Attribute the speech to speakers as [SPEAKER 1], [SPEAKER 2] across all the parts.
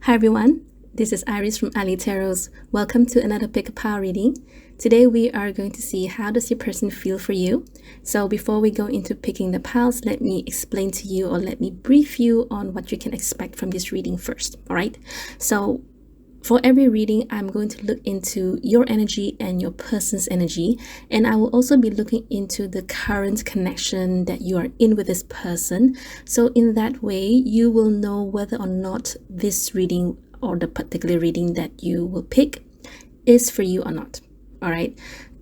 [SPEAKER 1] Hi everyone, this is Iris from ilee Tarot. Welcome to another pick a pile reading. Today we are going to see how does your person feel for you. So before we go into picking the piles, let me explain to you or let me brief you on what you can expect from this reading first. Alright, so for every reading, I'm going to look into your energy and your person's energy, and I will also be looking into the current connection that you are in with this person. So in that way, you will know whether or not this reading or the particular reading that you will pick is for you or not. All right.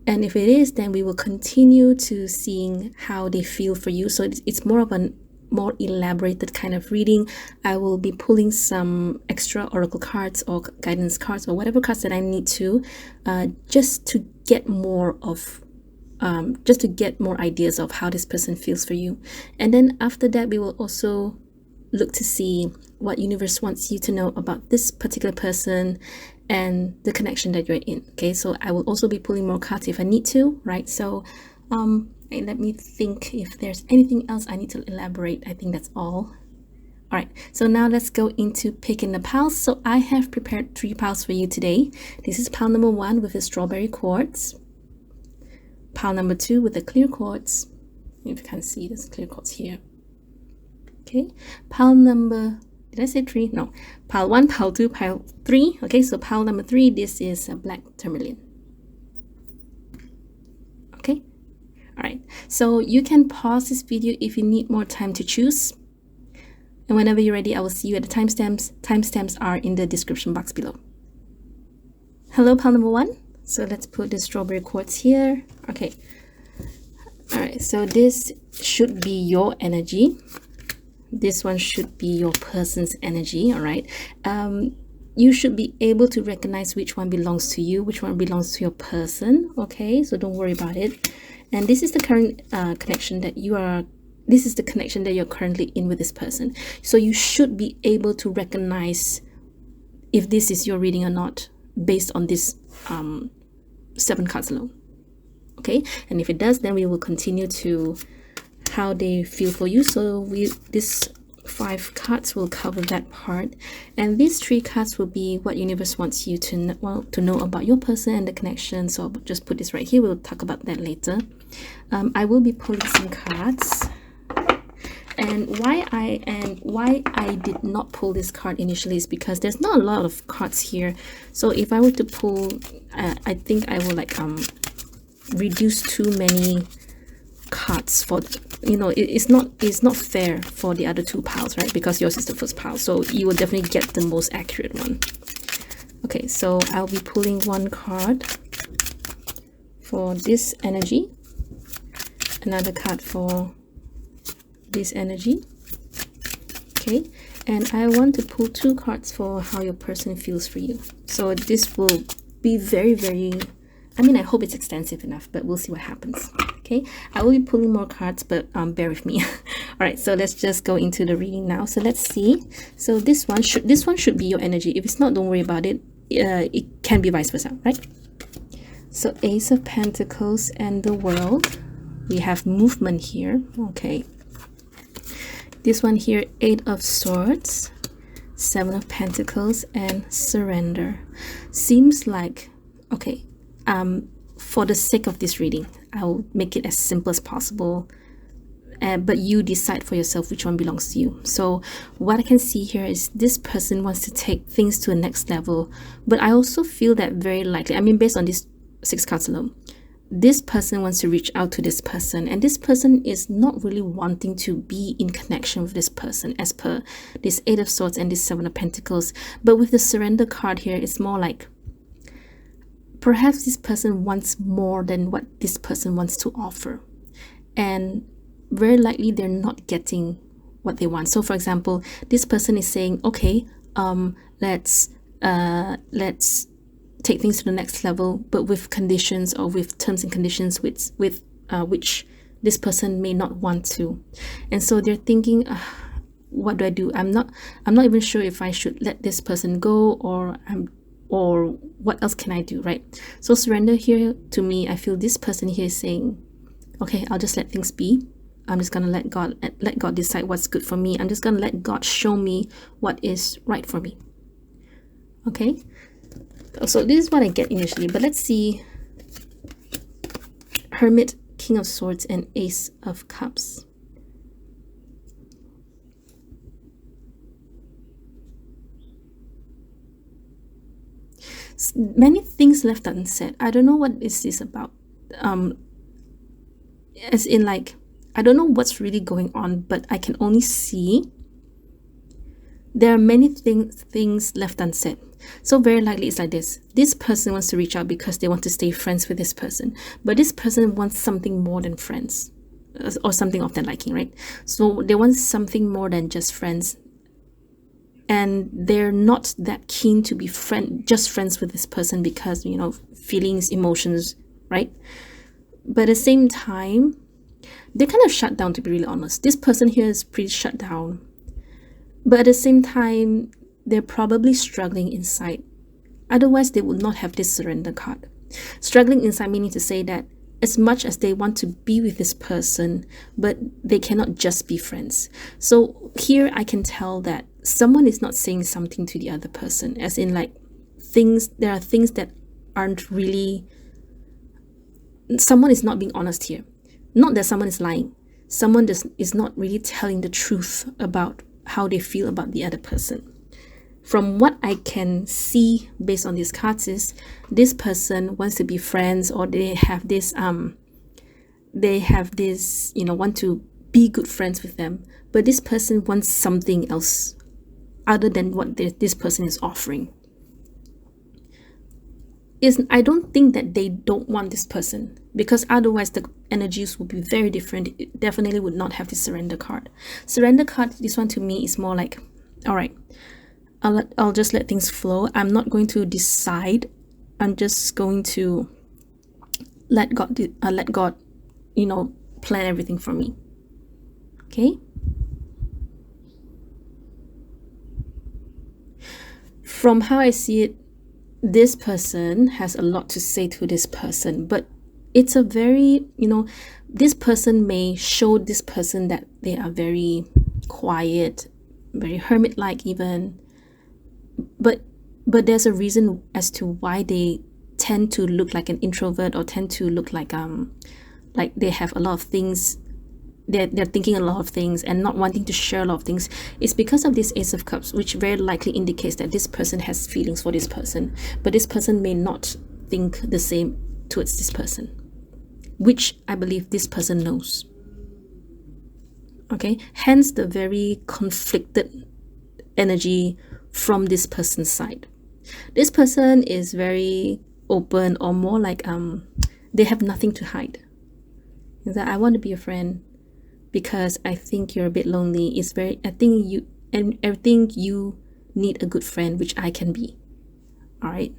[SPEAKER 1] And if it is, then we will continue to seeing how they feel for you. So it's more of a more elaborated kind of reading. I will be pulling some extra oracle cards or guidance cards or whatever cards that I need to just to get more ideas of how this person feels for you. And then after that, we will also look to see what universe wants you to know about this particular person and the connection that you're in. Okay, so I will also be pulling more cards if I need to, right? So let me think if there's anything else I need to elaborate. I think that's all. All right, so now let's go into picking the piles. So I have prepared 3 piles for you today. This is pile number 1 with the strawberry quartz, pile number 2 with the clear quartz. If you can see, there's clear quartz here. Okay, pile number, did I say 3? No, pile 1, pile 2, pile 3. Okay, so pile number 3, this is a black tourmaline. Okay. All right, so you can pause this video if you need more time to choose. And whenever you're ready, I will see you at the timestamps. Timestamps are in the description box below. Hello, pile number 1. So let's put the strawberry quartz here. Okay. All right, so this should be your energy. This one should be your person's energy, all right? You should be able to recognize which one belongs to you, which one belongs to your person, okay? So don't worry about it. And this is the current connection that this is the connection that you're currently in with this person. So you should be able to recognize if this is your reading or not based on this 7 cards alone. Okay, and if it does, then we will continue to how they feel for you. So this 5 cards will cover that part, and these 3 cards will be what universe wants you to know about your person and the connection. So I'll just put this right here. We'll talk about that later. I will be pulling some cards, and why I did not pull this card initially is because there's not a lot of cards here. So if I were to pull, I think I will like reduce too many cards for, you know, it's not fair for the other 2 piles, right? Because yours is the first pile, so you will definitely get the most accurate one. Okay, so I'll be pulling 1 card for this energy, another card for this energy. Okay, and I want to pull 2 cards for how your person feels for you. So this will be very, I mean, I hope it's extensive enough, but we'll see what happens. Okay, I will be pulling more cards, but bear with me. All right, so let's just go into the reading now. So let's see. So this one should be your energy. If it's not, don't worry about it. It can be vice versa, right? So Ace of Pentacles and the World. We have movement here. Okay. This one here, 8 of Swords, 7 of Pentacles, and surrender. Seems like, okay, for the sake of this reading, I will make it as simple as possible, but you decide for yourself which one belongs to you. So what I can see here is this person wants to take things to a next level, but I also feel that very likely, I mean, based on these 6 cards alone, this person wants to reach out to this person, and this person is not really wanting to be in connection with this person as per this 8 of Swords and this 7 of Pentacles. But with the surrender card here, it's more like perhaps this person wants more than what this person wants to offer, and very likely they're not getting what they want. So for example, this person is saying, okay, let's take things to the next level, but with conditions or with terms and conditions which this person may not want to. And so they're thinking, what do? I'm not even sure if I should let this person go, or what else can I do, right? So surrender here, to me, I feel this person here is saying, okay, I'll just let things be. I'm just gonna let God decide what's good for me. I'm just gonna let God show me what is right for me. Okay, so this is what I get initially, but let's see. Hermit, King of Swords, and Ace of Cups. Many things left unsaid. I don't know what is this about. As in, like, I don't know what's really going on, but I can only see there are many things left unsaid. So very likely it's like this. This person wants to reach out because they want to stay friends with this person, but this person wants something more than friends, or something of their liking, right? So they want something more than just friends, and they're not that keen to be just friends with this person because, you know, feelings, emotions, right? But at the same time, they're kind of shut down, to be really honest. This person here is pretty shut down, but at the same time, they're probably struggling inside. Otherwise, they would not have this surrender card. Struggling inside meaning to say that as much as they want to be with this person, but they cannot just be friends. So here I can tell that someone is not saying something to the other person, as in, like, there are things that aren't really, someone is not being honest here. Not that someone is lying. Someone is not really telling the truth about how they feel about the other person. From what I can see based on these cards is this person wants to be friends, or they have this, you know, want to be good friends with them, but this person wants something else other than what this person is offering. I don't think that they don't want this person, because otherwise the energies would be very different. It definitely would not have the surrender card. Surrender card, this one to me is more like, all right, I'll just let things flow. I'm not going to decide. I'm just going to let God, you know, plan everything for me. Okay. From how I see it, this person has a lot to say to this person, but it's a very, you know, this person may show this person that they are very quiet, very hermit-like even, but there's a reason as to why they tend to look like an introvert, or tend to look like they have a lot of things, they're thinking a lot of things and not wanting to share a lot of things. It's because of this Ace of Cups, which very likely indicates that this person has feelings for this person, but this person may not think the same towards this person, which I believe this person knows. Okay, hence the very conflicted energy from this person's side. This person is very open, or more like they have nothing to hide. Is that I want to be a friend because I think you're a bit lonely. I think you need a good friend, which I can be. All right.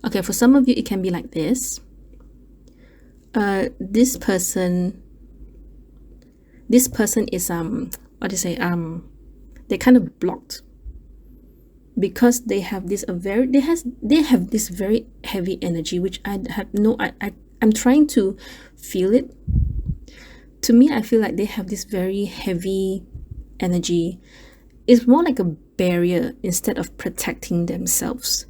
[SPEAKER 1] Okay, for some of you, it can be like this. This person is what do you say, they're kind of blocked because they have this very heavy energy, which I'm trying to feel it. To me, I feel like they have this very heavy energy. It's more like a barrier instead of protecting themselves.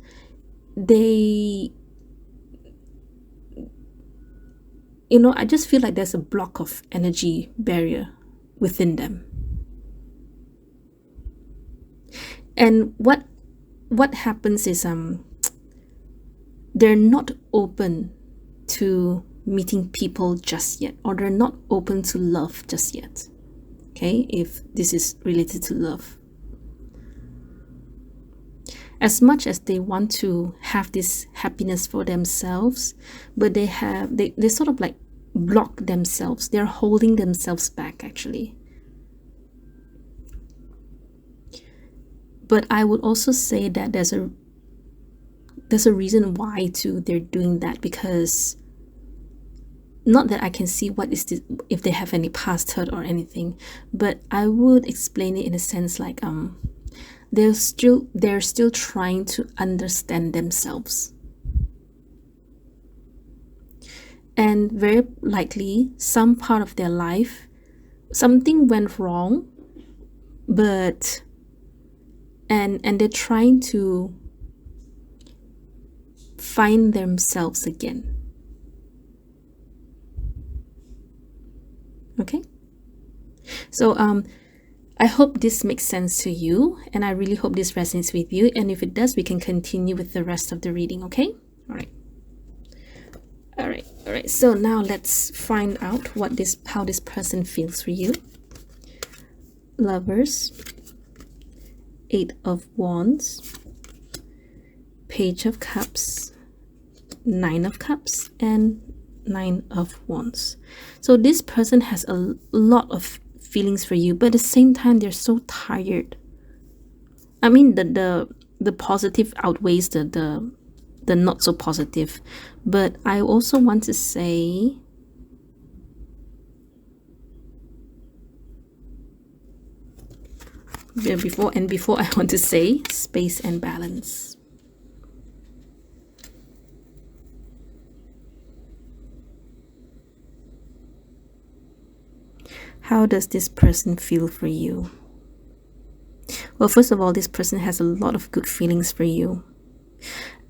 [SPEAKER 1] You know, I just feel like there's a block of energy barrier within them. And what happens is they're not open to meeting people just yet, or they're not open to love just yet. Okay, if this is related to love. As much as they want to have this happiness for themselves, but they sort of like block themselves. They're holding themselves back, actually. But I would also say that there's a reason why too they're doing that, because not that I can see what is this, if they have any past hurt or anything, but I would explain it in a sense like they're still trying to understand themselves. And very likely some part of their life, something went wrong, but and they're trying to find themselves again. Okay, so I hope this makes sense to you, and I really hope this resonates with you, and if it does, we can continue with the rest of the reading. Okay, all right, so now let's find out how this person feels for you. Lovers, 8 of Wands, Page of Cups, 9 of Cups, and 9 of Wands. So this person has a lot of feelings for you, but at the same time they're so tired. I mean, the positive outweighs the not so positive, but I also want to say before I want to say space and balance. How does this person feel for you? Well, first of all, this person has a lot of good feelings for you.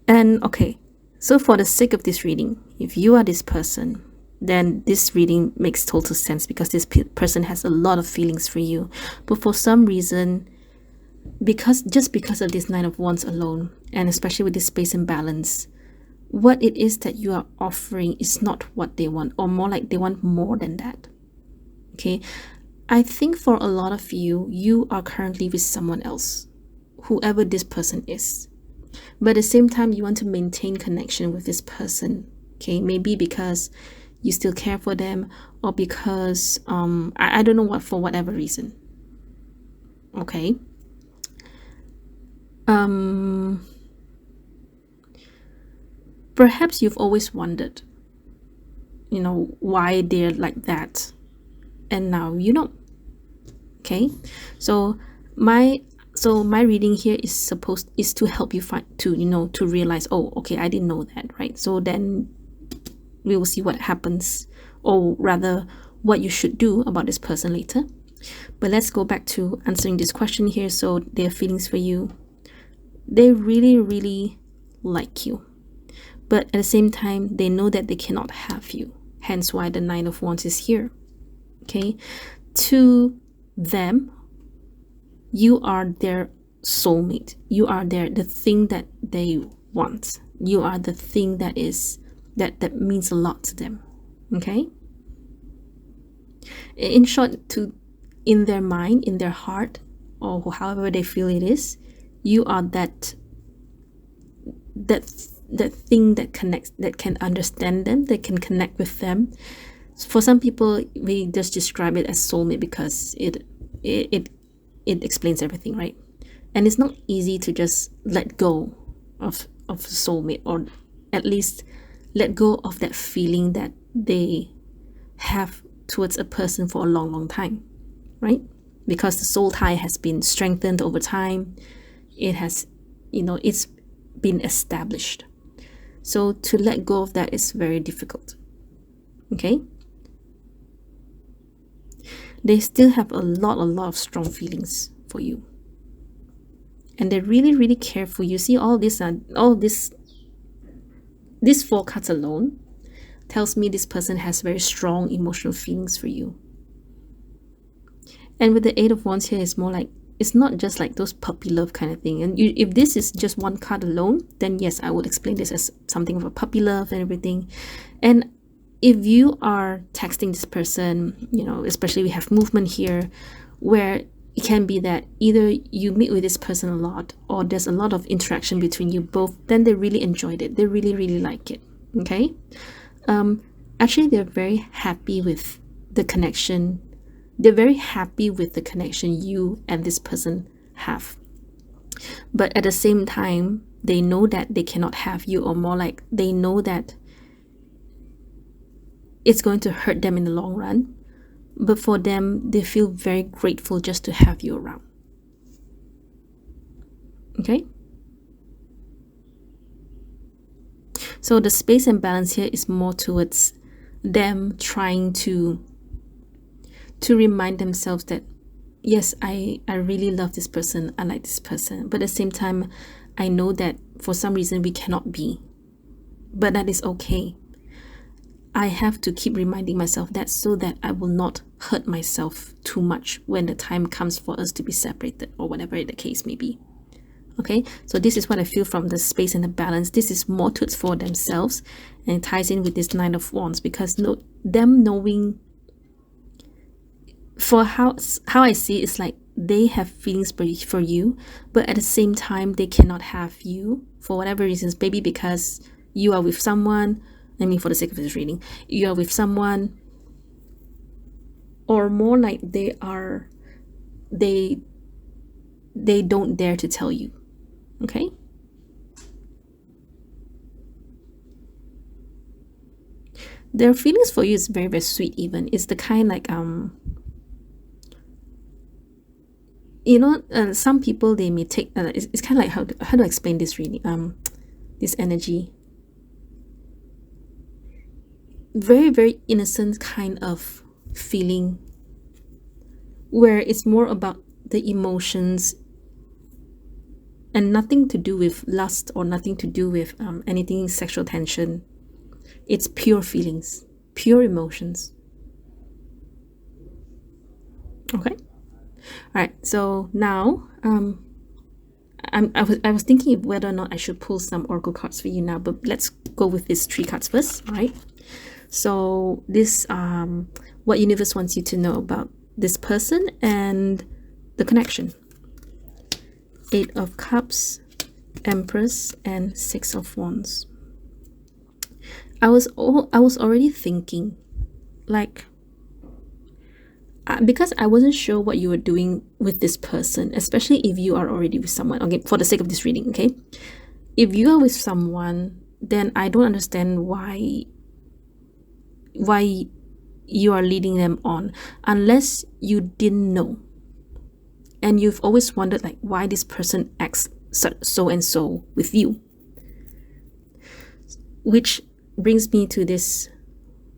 [SPEAKER 1] And okay, so for the sake of this reading, if you are this person, then this reading makes total sense because this person has a lot of feelings for you. But for some reason, because of this 9 of Wands alone, and especially with this space and balance, what it is that you are offering is not what they want, or more like they want more than that. Okay, I think for a lot of you, you are currently with someone else, whoever this person is. But at the same time, you want to maintain connection with this person. Okay, maybe because you still care for them, or because I don't know what, for whatever reason. Okay. Perhaps you've always wondered, why they're like that, and now you know. Okay, so my reading here is to help you to realize, oh, okay, I didn't know that, right? So then we will see what happens, or rather what you should do about this person later. But let's go back to answering this question here. So their feelings for you, they really, really like you, but at the same time they know that they cannot have you, hence why the 9 of Wands is here. Okay, to them, you are their soulmate. You are the thing that they want. You are the thing that means a lot to them. Okay, in short, in their mind, in their heart, or however they feel it is, you are that thing that connects, that can understand them, that can connect with them. For some people, we just describe it as soulmate because it explains everything, right? And it's not easy to just let go of soulmate, or at least let go of that feeling that they have towards a person for a long, long time, right? Because the soul tie has been strengthened over time. It has, it's been established. So to let go of that is very difficult. Okay? They still have a lot of strong feelings for you, and they really, really care for you. See, this 4 cards alone tells me this person has very strong emotional feelings for you. And with the 8 of Wands here, it's more like, it's not just like those puppy love kind of thing. And if this is just 1 card alone, then yes, I would explain this as something of a puppy love and everything. And if you are texting this person, especially we have movement here, where it can be that either you meet with this person a lot, or there's a lot of interaction between you both, then they really enjoyed it. They really, really like it. Okay. Actually, they're very happy with the connection. They're very happy with the connection you and this person have. But at the same time, they know that they cannot have you, or more like they know that it's going to hurt them in the long run. But for them, they feel very grateful just to have you around. Okay? So the space and balance here is more towards them trying to remind themselves that, yes, I really love this person, I like this person, but at the same time, I know that for some reason we cannot be. But that is okay. I have to keep reminding myself that so that I will not hurt myself too much when the time comes for us to be separated, or whatever the case may be. Okay, so this is what I feel from the space and the balance. This is more towards for themselves, and it ties in with this Nine of Wands, because them knowing, for how I see it, it's like they have feelings for you, but at the same time they cannot have you for whatever reasons. Maybe because you are with someone, I mean, for the sake of this reading, you are with someone, or more like they don't dare to tell you. Okay, their feelings for you is very, very sweet. Even it's the kind like some people, they may take it's kind of like, how do I explain this really, this energy, very, very innocent kind of feeling, where it's more about the emotions and nothing to do with lust, or nothing to do with anything sexual tension. It's pure feelings, pure emotions. Okay, all right, so now I was thinking of whether or not I should pull some oracle cards for you now, but let's go with these 3 cards first. All right, so this what universe wants you to know about this person and the connection. 8 of Cups, Empress, and 6 of Wands. I was already thinking, like, because I wasn't sure what you were doing with this person, especially if you are already with someone. Okay, for the sake of this reading, okay, if you are with someone, then I don't understand why you are leading them on, unless you didn't know and you've always wondered, like, why this person acts so and so with you. Which brings me to this,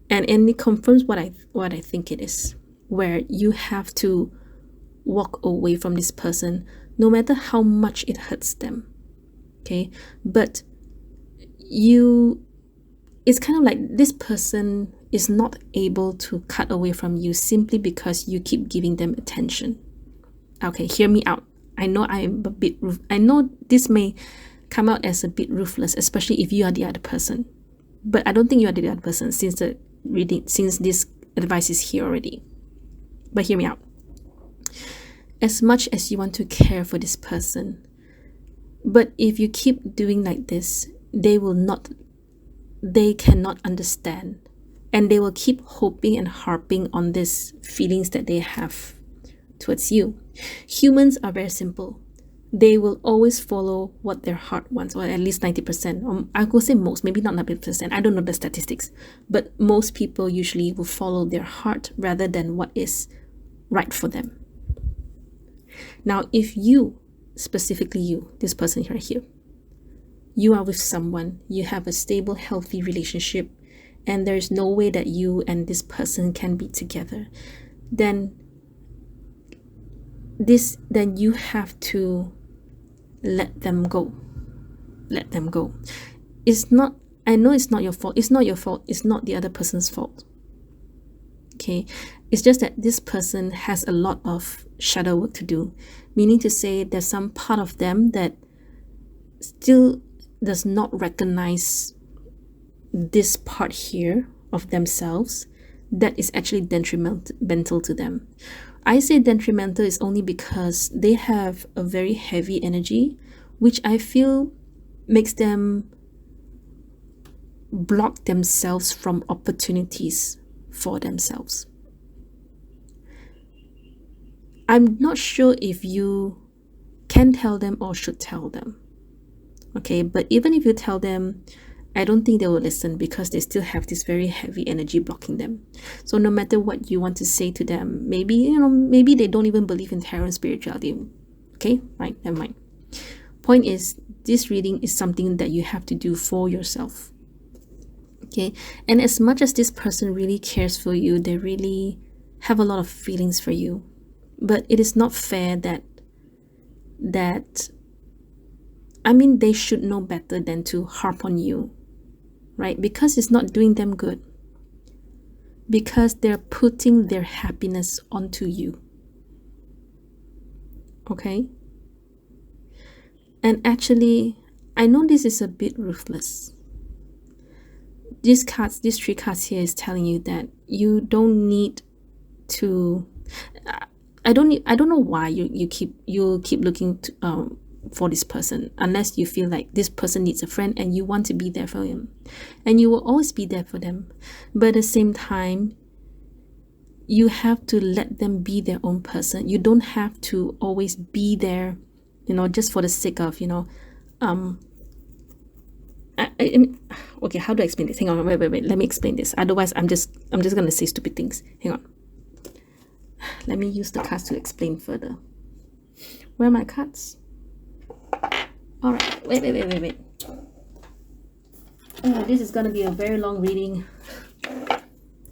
[SPEAKER 1] and it confirms what I think it is, where you have to walk away from this person no matter how much it hurts them. Okay, but it's kind of like this person is not able to cut away from you simply because you keep giving them attention. Okay, hear me out. I know I'm a bit I know this may come out as a bit ruthless, especially if you are the other person, but I don't think you are the other person, since this advice is here already. But hear me out. As much as you want to care for this person, but if you keep doing like this, they cannot understand, and they will keep hoping and harping on these feelings that they have towards you. Humans are very simple. They will always follow what their heart wants, or at least 90%. I could say most, maybe not 90%. I don't know the statistics, but most people usually will follow their heart rather than what is right for them. Now, if you, specifically you, this person right here, you are with someone, you have a stable, healthy relationship, and there's no way that you and this person can be together, then you have to let them go. Let them go. I know it's not your fault. It's not your fault. It's not the other person's fault. Okay, it's just that this person has a lot of shadow work to do, meaning to say there's some part of them that still does not recognize this part here of themselves that is actually detrimental to them. I say detrimental is only because they have a very heavy energy, which I feel makes them block themselves from opportunities for themselves. I'm not sure if you can tell them or should tell them. Okay, but even if you tell them, I don't think they will listen, because they still have this very heavy energy blocking them. So no matter what you want to say to them, maybe they don't even believe in tarot and spirituality. Okay, right, never mind. Point is, this reading is something that you have to do for yourself. Okay, and as much as this person really cares for you, they really have a lot of feelings for you, but it is not fair that I mean, they should know better than to harp on you, right? Because it's not doing them good, because they're putting their happiness onto you. Okay, and actually, I know this is a bit ruthless. These three cards here is telling you that you don't need to. I don't know why you keep looking to, for this person, unless you feel like this person needs a friend and you want to be there for him, and you will always be there for them. But at the same time, you have to let them be their own person. You don't have to always be there, just for the sake of, okay, how do I explain this? Hang on, wait. Let me explain this. Otherwise, I'm just gonna say stupid things. Hang on. Let me use the cards to explain further. Where are my cards? All right. Wait. Oh, this is gonna be a very long reading.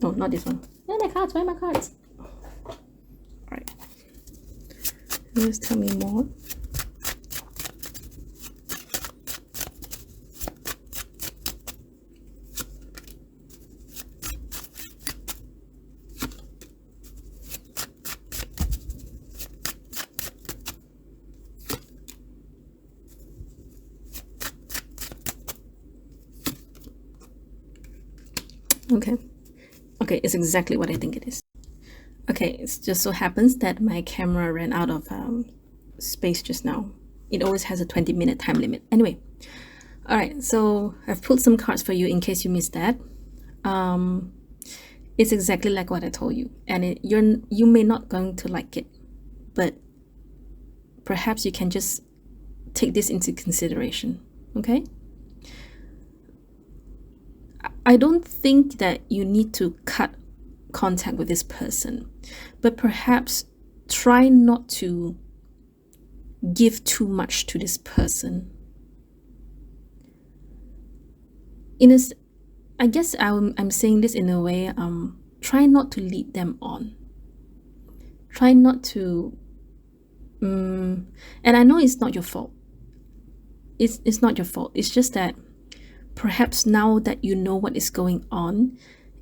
[SPEAKER 1] No, not this one. Where are my cards? All right. Just tell me more. Okay, it's exactly what I think it is. Okay, it just so happens that my camera ran out of space just now. It always has a 20-minute time limit. Anyway, all right, so I've pulled some cards for you in case you missed that. It's exactly like what I told you, and you may not going to like it, but perhaps you can just take this into consideration. Okay, I don't think that you need to cut contact with this person, but perhaps try not to give too much to this person. I guess I'm saying this in a way, try not to lead them on. Try not to, and I know it's not your fault. It's not your fault. It's just that perhaps now that you know what is going on,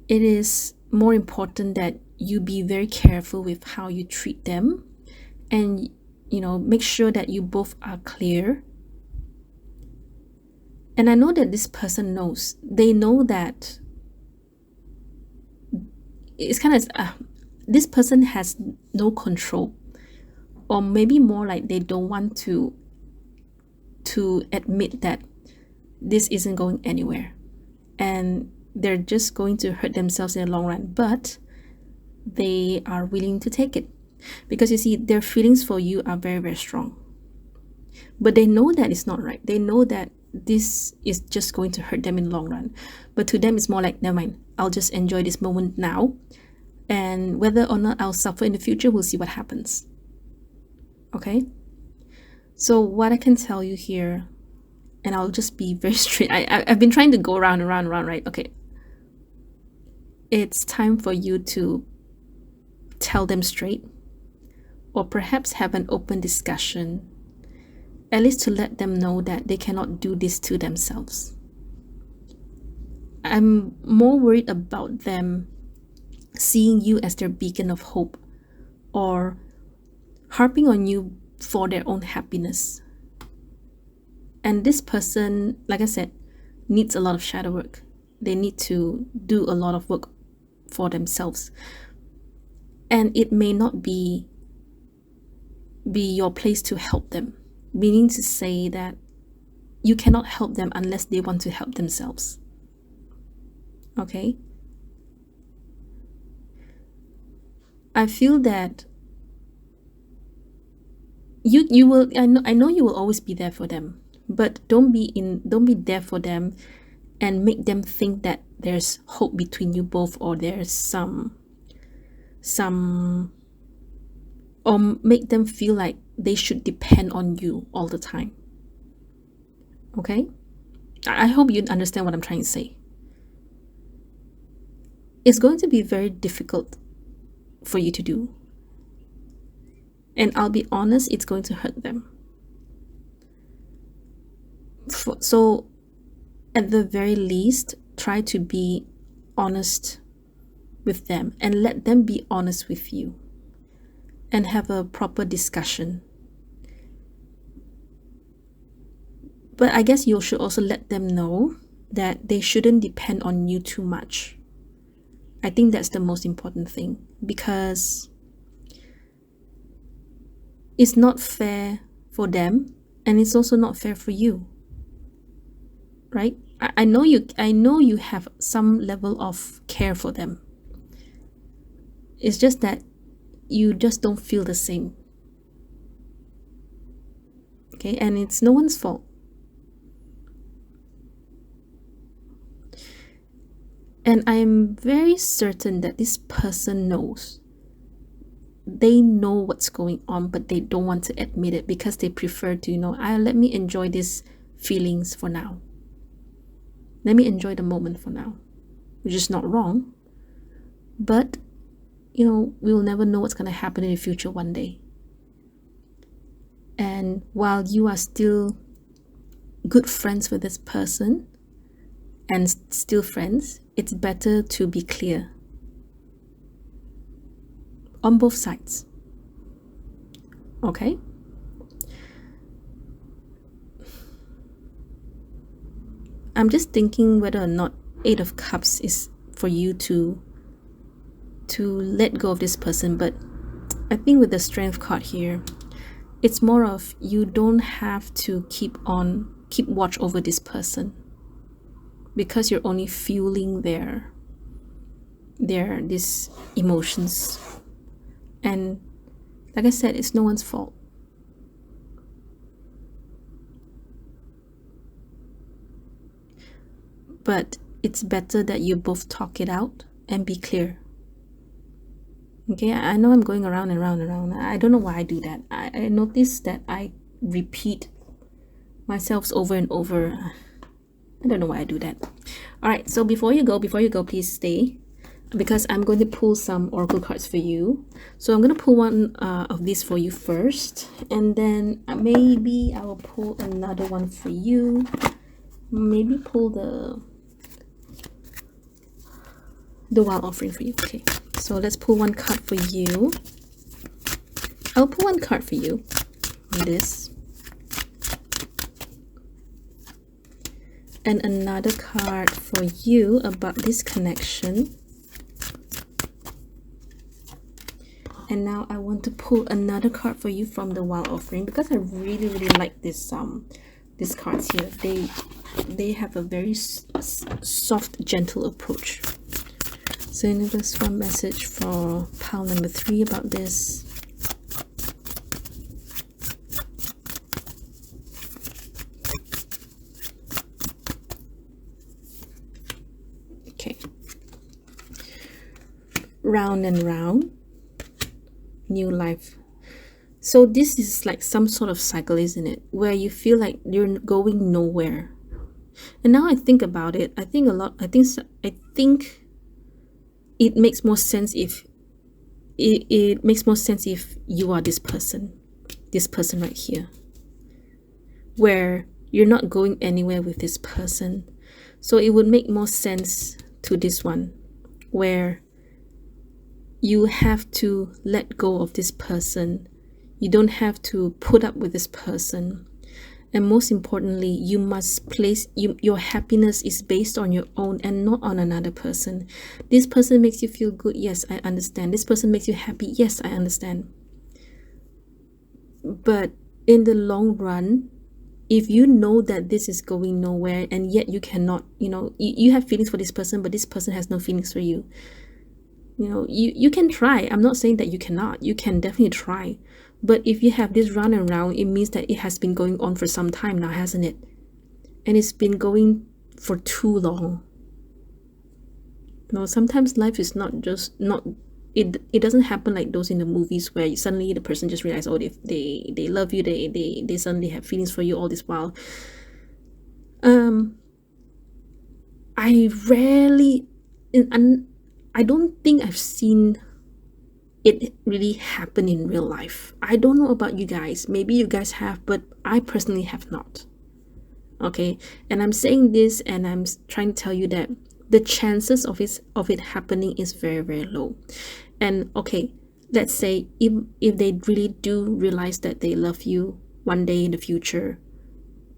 [SPEAKER 1] it is more important that you be very careful with how you treat them, and make sure that you both are clear. And I know that this person knows. They know that it's kind of this person has no control, or maybe more like they don't want to admit that this isn't going anywhere, and they're just going to hurt themselves in the long run, but they are willing to take it because you see their feelings for you are very, very strong, but they know that it's not right. They know that this is just going to hurt them in the long run, but to them it's more like, never mind, I'll just enjoy this moment now, and whether or not I'll suffer in the future, we'll see what happens. Okay, so what I can tell you here, and I'll just be very straight. I've been trying to go around and around, right? Okay. It's time for you to tell them straight, or perhaps have an open discussion, at least to let them know that they cannot do this to themselves. I'm more worried about them seeing you as their beacon of hope, or harping on you for their own happiness. And this person, like I said, needs a lot of shadow work. They need to do a lot of work for themselves. And it may not be your place to help them. Meaning to say that you cannot help them unless they want to help themselves. Okay? I feel that you will, I know you will always be there for them. But don't be there for them and make them think that there's hope between you both, or there's some or make them feel like they should depend on you all the time. Okay? I hope you understand what I'm trying to say. it's going to be very difficult for you to do. And I'll be honest, it's going to hurt them. So at the very least, try to be honest with them and let them be honest with you and have a proper discussion. But I guess you should also let them know that they shouldn't depend on you too much. I think that's the most important thing, because it's not fair for them and it's also not fair for you, right? I know you have some level of care for them. It's just that you just don't feel the same. Okay, and it's no one's fault. And I am very certain that this person knows. They know what's going on, but they don't want to admit it because they prefer to, let me enjoy these feelings for now. Let me enjoy the moment for now, which is not wrong. But, we'll never know what's going to happen in the future one day. And while you are still good friends with this person and still friends, it's better to be clear on both sides. Okay? I'm just thinking whether or not 8 of Cups is for you to let go of this person, but I think with the Strength card here, it's more of you don't have to keep watch over this person, because you're only fueling their these emotions. And like I said, it's no one's fault. But it's better that you both talk it out and be clear. Okay, I know I'm going around and around and around. I don't know why I do that. I notice that I repeat myself over and over. I don't know why I do that. All right, so before you go, please stay, because I'm going to pull some oracle cards for you. So I'm going to pull one of these for you first, and then maybe I will pull another one for you. Maybe pull the wild offering for you. Okay, so let's pull one card for you. I'll pull one card for you on this, and another card for you about this connection. And now I want to pull another card for you from the wild offering, because I really like this these cards here. They have a very soft, gentle approach. So universe, one message for pile number 3 about this. Okay. Round and round. New life. So this is like some sort of cycle, isn't it? Where you feel like you're going nowhere. And now I think about it, I think it makes more sense if it makes more sense if you are this person right here, where you're not going anywhere with this person. So it would make more sense to this one, where you have to let go of this person. You don't have to put up with this person. And most importantly, you must place your happiness is based on your own and not on another person. This person makes you feel good. Yes, I understand. This person makes you happy. Yes, I understand. But in the long run, if you know that this is going nowhere, and yet you cannot, you have feelings for this person, but this person has no feelings for you. You can try. I'm not saying that you cannot. You can definitely try. But if you have this round and round, it means that it has been going on for some time now, hasn't it? And it's been going for too long. Sometimes life is it doesn't happen like those in the movies where suddenly the person just realizes, oh, they love you, they suddenly have feelings for you all this while. I I don't think I've seen it really happen in real life. I don't know about you guys. Maybe you guys have, but I personally have not. Okay, and I'm saying this and I'm trying to tell you that the chances of it happening is very, very low. And okay, let's say if they really do realize that they love you one day in the future,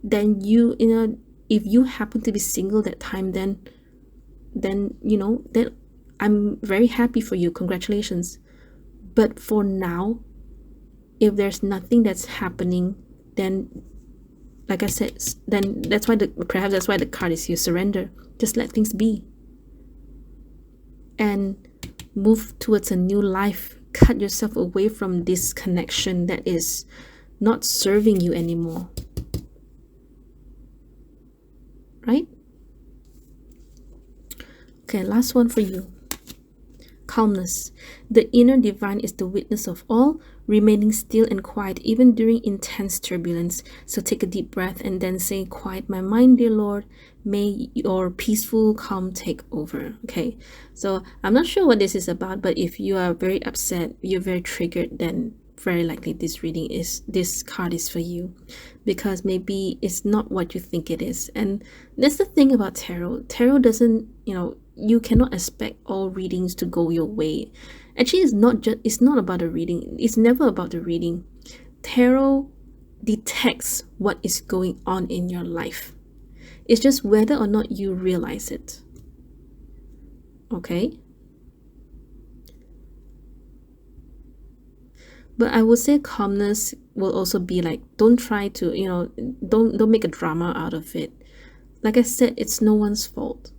[SPEAKER 1] then you know, if you happen to be single that time, then you know, then I'm very happy for you, congratulations. But for now, if there's nothing that's happening, then like I said, then perhaps that's why the card is here, surrender. Just let things be and move towards a new life. Cut yourself away from this connection that is not serving you anymore. Right? Okay, last one for you. Calmness. The inner divine is the witness of all, remaining still and quiet even during intense turbulence. So take a deep breath and then say, quiet my mind, dear Lord. May your peaceful calm take over. Okay, so I'm not sure what this is about, but if you are very upset, you're very triggered, then very likely this card is for you, because maybe it's not what you think it is. And that's the thing about tarot. Tarot doesn't, you know, you cannot expect all readings to go your way. Actually, it's not about the reading. It's never about the reading. Tarot detects what is going on in your life. It's just whether or not you realize it. Okay? But I would say calmness will also be like, don't try to, you know, don't make a drama out of it. Like I said, it's no one's fault.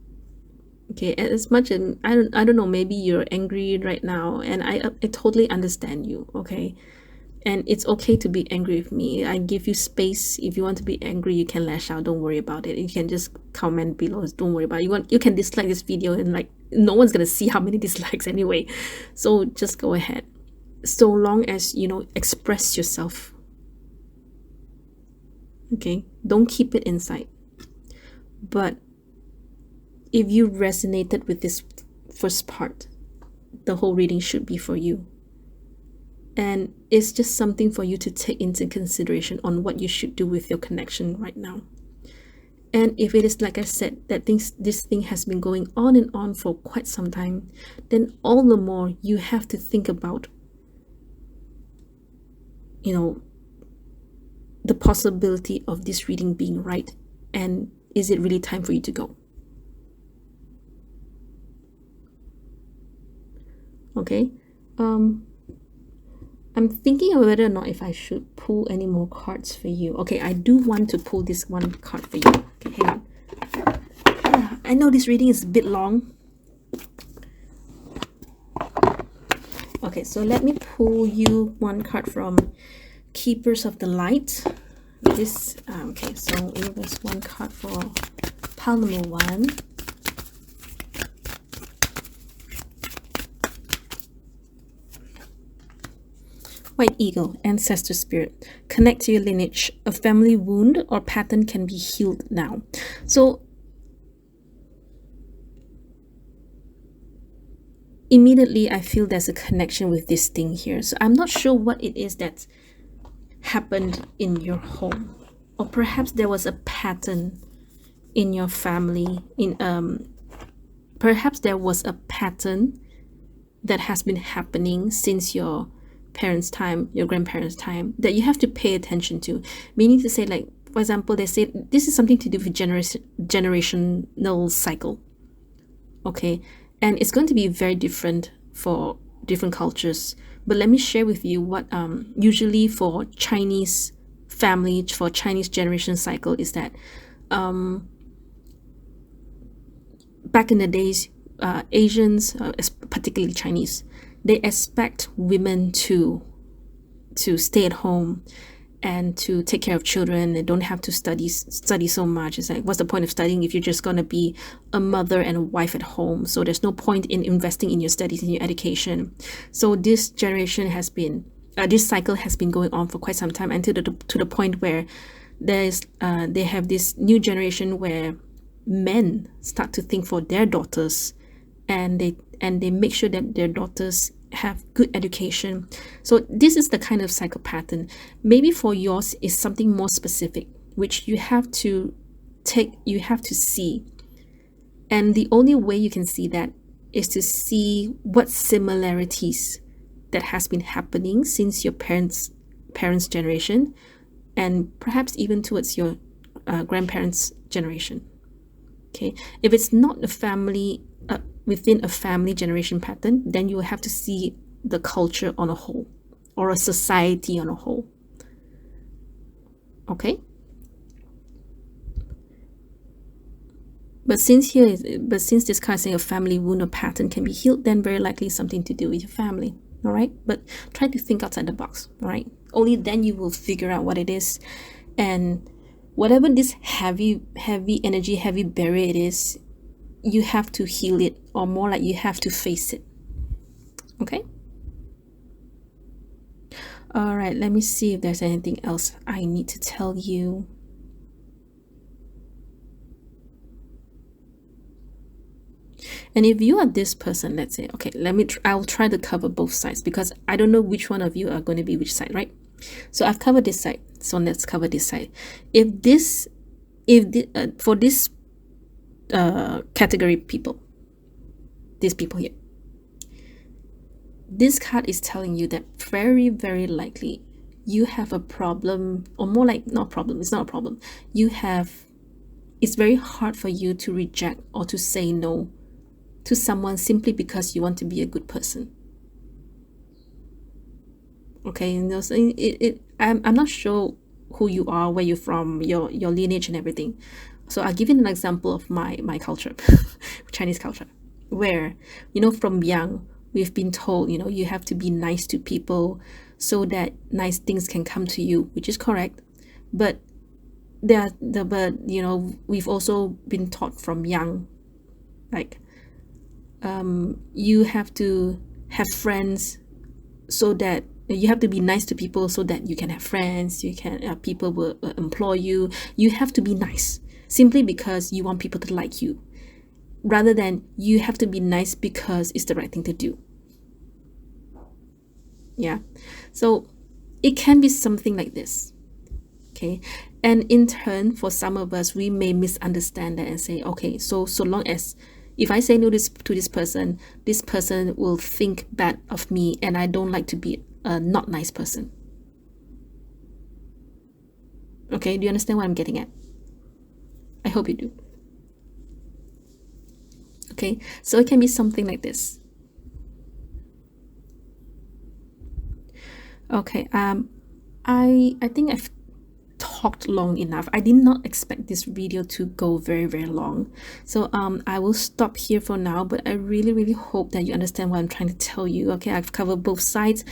[SPEAKER 1] Okay, as much as I don't know, maybe you're angry right now, and I totally understand you. Okay, and it's okay to be angry with me. I give you space. If you want to be angry, you can lash out. Don't worry about it. You can just comment below. Don't worry about it. You can dislike this video, and like no one's gonna see how many dislikes anyway. So just go ahead. So long as you know, express yourself. Okay, don't keep it inside. But if you resonated with this first part, the whole reading should be for you. And it's just something for you to take into consideration on what you should do with your connection right now. And if it is, like I said, that this thing has been going on and on for quite some time, then all the more you have to think about, you know, the possibility of this reading being right, and is it really time for you to go? Okay, I'm thinking of whether or not if I should pull any more cards for you. Okay, I do want to pull this one card for you. Okay, hang on. I know this reading is a bit long. Okay, so let me pull you one card from Keepers of the Light. This okay, so it was one card for pile number 1. White Eagle, Ancestor Spirit. Connect to your lineage. A family wound or pattern can be healed now. So immediately I feel there's a connection with this thing here. So I'm not sure what it is that's happened in your home. Or perhaps there was a pattern in your family. Perhaps there was a pattern that has been happening since your parents' time, your grandparents' time, that you have to pay attention to. Meaning to say, like, for example, they say this is something to do with generational cycle. Okay, and it's going to be very different for different cultures. But let me share with you what usually for Chinese family, for Chinese generation cycle, is that back in the days, Asians, particularly Chinese, they expect women to stay at home and to take care of children. They don't have to study so much. It's like, what's the point of studying if you're just gonna be a mother and a wife at home? So there's no point in investing in your studies and your education. So this generation has been this cycle has been going on for quite some time, until to the point where they have this new generation where men start to think for their daughters, and and they make sure that their daughters have good education. So this is the kind of cycle pattern. Maybe for yours is something more specific, which you have to see. And the only way you can see that is to see what similarities that has been happening since your parents' generation, and perhaps even towards your grandparents' generation. Okay, if it's not a family within a family generation pattern, then you will have to see the culture on a whole, or a society on a whole. Okay. But since this card is saying a family wound or pattern can be healed, then very likely something to do with your family. All right, but try to think outside the box. All right, only then you will figure out what it is, and whatever this heavy energy, heavy barrier it is, you have to heal it, or more like you have to face it. Okay. All right, let me see if there's anything else I need to tell you. And if you are this person, let's say, okay, I'll try to cover both sides, because I don't know which one of you are going to be which side, right? So I've covered this side, so let's cover this side. For this category people, these people here, this card is telling you that very, very likely you have a problem, or more like not problem, it's not a problem. It's very hard for you to reject or to say no to someone simply because you want to be a good person. Okay, and so I'm not sure who you are, where you're from, your lineage and everything. So I'll give you an example of my culture, Chinese culture, where, from young, we've been told, you have to be nice to people so that nice things can come to you, which is correct. But we've also been taught from young, like, you have to have friends, so that you have to be nice to people so that you can have friends, people will employ you. You have to be nice simply because you want people to like you, rather than you have to be nice because it's the right thing to do. Yeah, so it can be something like this. Okay, and in turn, for some of us, we may misunderstand that and say, okay, so long as if I say no to this person will think bad of me, and I don't like to be a not nice person. Okay, do you understand what I'm getting at? I hope you do. Okay, so it can be something like this. Okay, I think I've talked long enough. I did not expect this video to go very, very long, so I will stop here for now, but I really, really hope that you understand what I'm trying to tell you. Okay, I've covered both sides,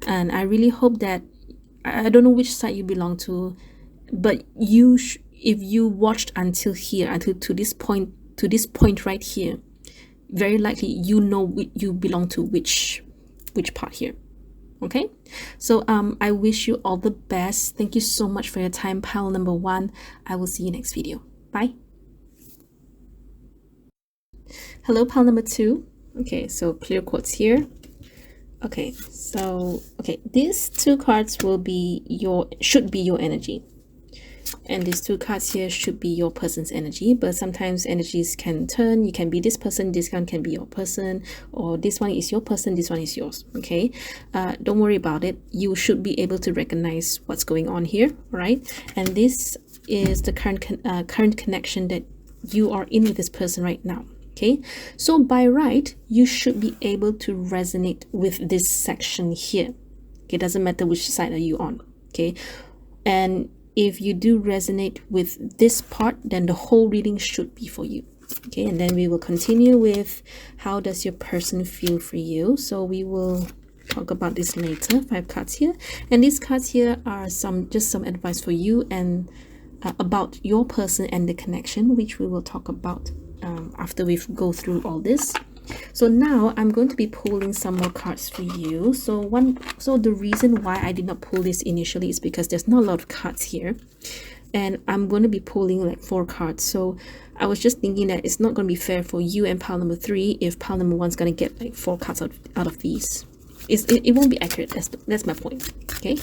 [SPEAKER 1] and I really hope that I don't know which side you belong to, but if you watched until here, until to this point right here, very likely you belong to which part here. Okay, so I wish you all the best. Thank you so much for your time, pile number 1. I will see you next video. Bye. Hello, pile number 2. Okay, so clear quotes here. Okay, so these 2 cards should be your energy, and these 2 cards here should be your person's energy. But sometimes energies can turn. You can be this person, this one can be your person, or this one is your person, this one is yours. Okay, don't worry about it. You should be able to recognize what's going on here, right? And this is the current connection that you are in with this person right now. Okay, so by right, you should be able to resonate with this section here. Okay, it doesn't matter which side are you on. Okay, and if you do resonate with this part, then the whole reading should be for you. Okay, and then we will continue with how does your person feel for you. So we will talk about this later. 5 cards here, and these cards here are just some advice for you and about your person and the connection, which we will talk about after we go through all this. So now I'm going to be pulling some more cards for you. So the reason why I did not pull this initially is because there's not a lot of cards here. and I'm going to be pulling like 4 cards. So I was just thinking that it's not going to be fair for you and pile number 3 if pile number 1's going to get like 4 cards out of these. It won't be accurate. That's my point. Okay.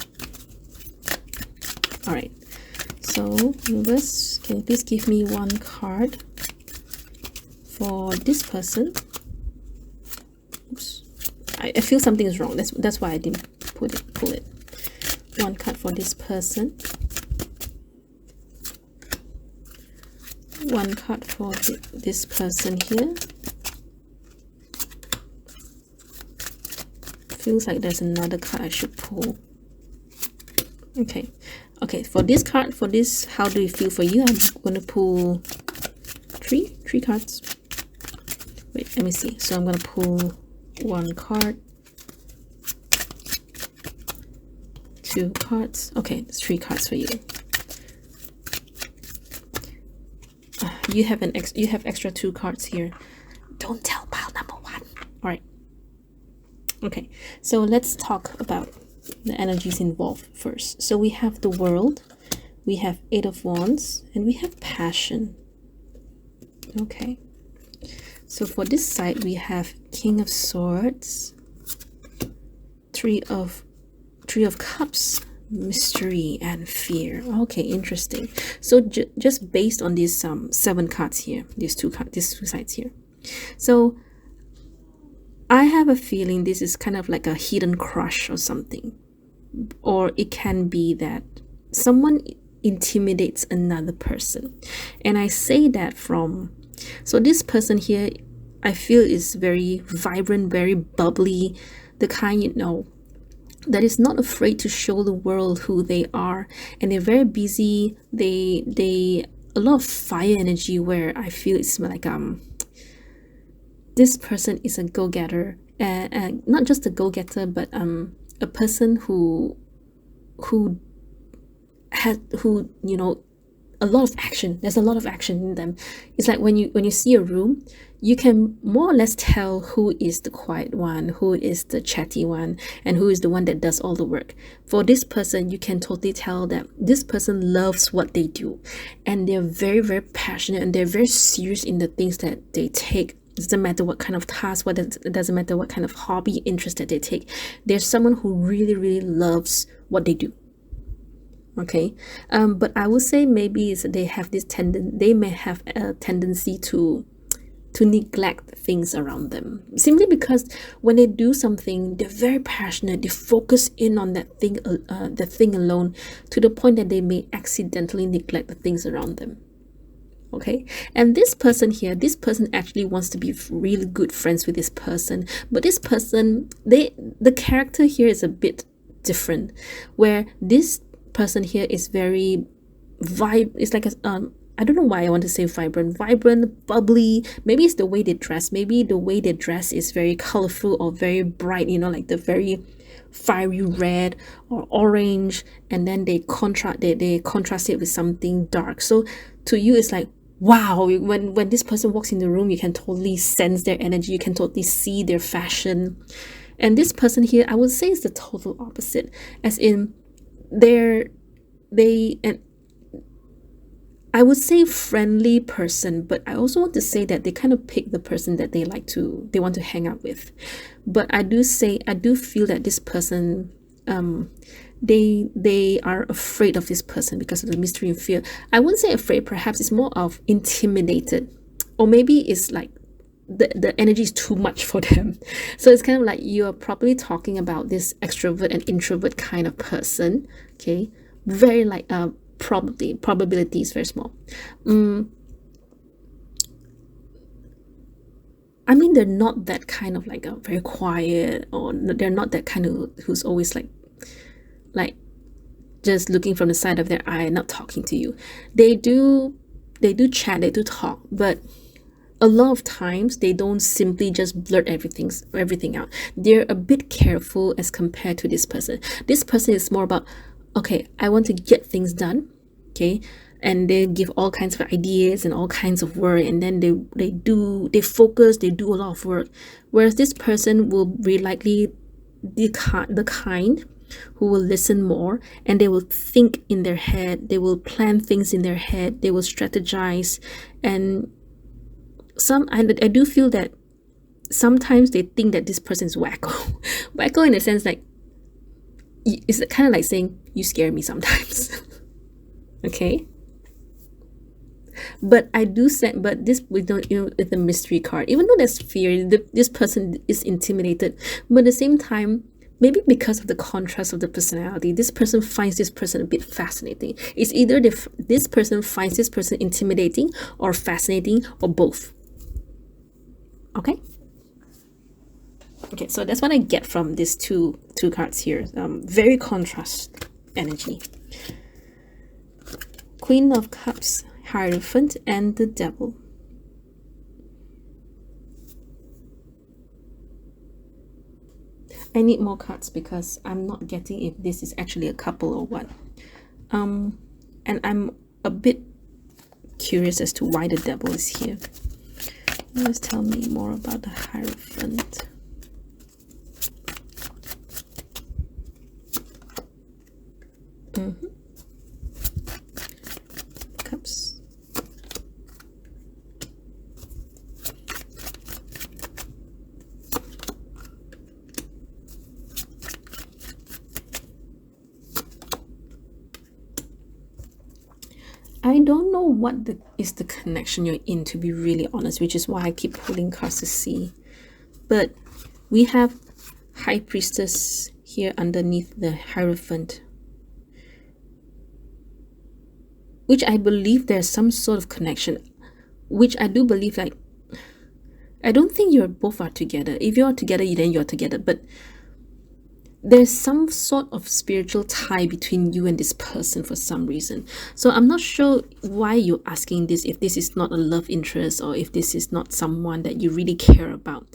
[SPEAKER 1] All right. So viewers, can you please give me 1 card for this person? Oops. I feel something is wrong. That's why I didn't pull it. 1 card for this person. 1 card for this person here. Feels like there's another card I should pull. Okay. For this card, for this, how do you feel for you? I'm going to pull three cards. Wait, let me see. So I'm going to pull 1 card, 2 cards. Okay, it's 3 cards for you. You have extra 2 cards here. Don't tell pile number 1. All right. Okay, so let's talk about the energies involved first. So we have the World, we have 8 of Wands, and we have Passion. Okay, so for this side we have King of Swords, 3 of Cups, Mystery, and Fear. Okay, interesting. So just based on these 7 cards here, these two sides here, so I have a feeling this is kind of like a hidden crush or something. Or it can be that someone intimidates another person. And I say that so this person here, I feel is very vibrant, very bubbly, the kind, that is not afraid to show the world who they are. And they're very busy. They a lot of fire energy, where I feel it's like this person is a go-getter, and not just a go-getter, but a person who a lot of action. There's a lot of action in them. It's like when you see a room, you can more or less tell who is the quiet one, who is the chatty one, and who is the one that does all the work. For this person, you can totally tell that this person loves what they do, and they're very, very passionate, and they're very serious in the things that they take. It doesn't matter what kind of task, it doesn't matter what kind of hobby, interest that they take. There's someone who really, really loves what they do. Okay, but I would say maybe they have this they may have a tendency to neglect things around them, simply because when they do something, they're very passionate. They focus in on that thing alone, to the point that they may accidentally neglect the things around them. Okay, and this person actually wants to be really good friends with this person, but this person, the character here is a bit different, where this person here is very it's like I don't know why I want to say vibrant, bubbly. Maybe it's the way they dress. Maybe the way they dress is very colorful or very bright, like the very fiery red or orange, and then they contrast it with something dark. So to you, it's like, wow, when this person walks in the room, you can totally sense their energy, you can totally see their fashion. And this person here, I would say, is the total opposite, as in and I would say friendly person, but I also want to say that they kind of pick the person that they want to hang out with. But I do feel that this person, they are afraid of this person because of the mystery and fear. I wouldn't say afraid, perhaps it's more of intimidated, or maybe it's like the energy is too much for them. So it's kind of like you're probably talking about this extrovert and introvert kind of person. Okay, very like probability is very small. I mean, they're not that kind of like a very quiet, or they're not that kind of who's always like just looking from the side of their eye and not talking to you. They do chat, they do talk, but a lot of times they don't simply just blurt everything out. They're a bit careful as compared to this person. This person is more about, okay, I want to get things done, okay, and they give all kinds of ideas and all kinds of work, and then they focus, they do a lot of work. Whereas this person will be likely the kind who will listen more, and they will think in their head, they will plan things in their head, they will strategize. And I do feel that sometimes they think that this person is wacko. Wacko in the sense like, it's kind of like saying, you scare me sometimes. Okay. But I do say, but this, we don't, with the mystery card, even though there's fear, this person is intimidated, but at the same time, maybe because of the contrast of the personality, this person finds this person a bit fascinating. It's either this person finds this person intimidating or fascinating, or both. Okay. Okay, so that's what I get from these two cards here. Very contrast energy. Queen of Cups, Hierophant, and the Devil. I need more cards because I'm not getting if this is actually a couple or what. And I'm a bit curious as to why the Devil is here. Let's tell me more about the Hierophant. Cups. I don't know what is the connection you're in, to be really honest, which is why I keep pulling cards to see. But we have High Priestess here underneath the Hierophant, which I believe there's some sort of connection, which I do believe, like, I don't think you both are together. If you're together, then you're together, but there's some sort of spiritual tie between you and this person for some reason. So I'm not sure why you're asking this, if this is not a love interest or if this is not someone that you really care about.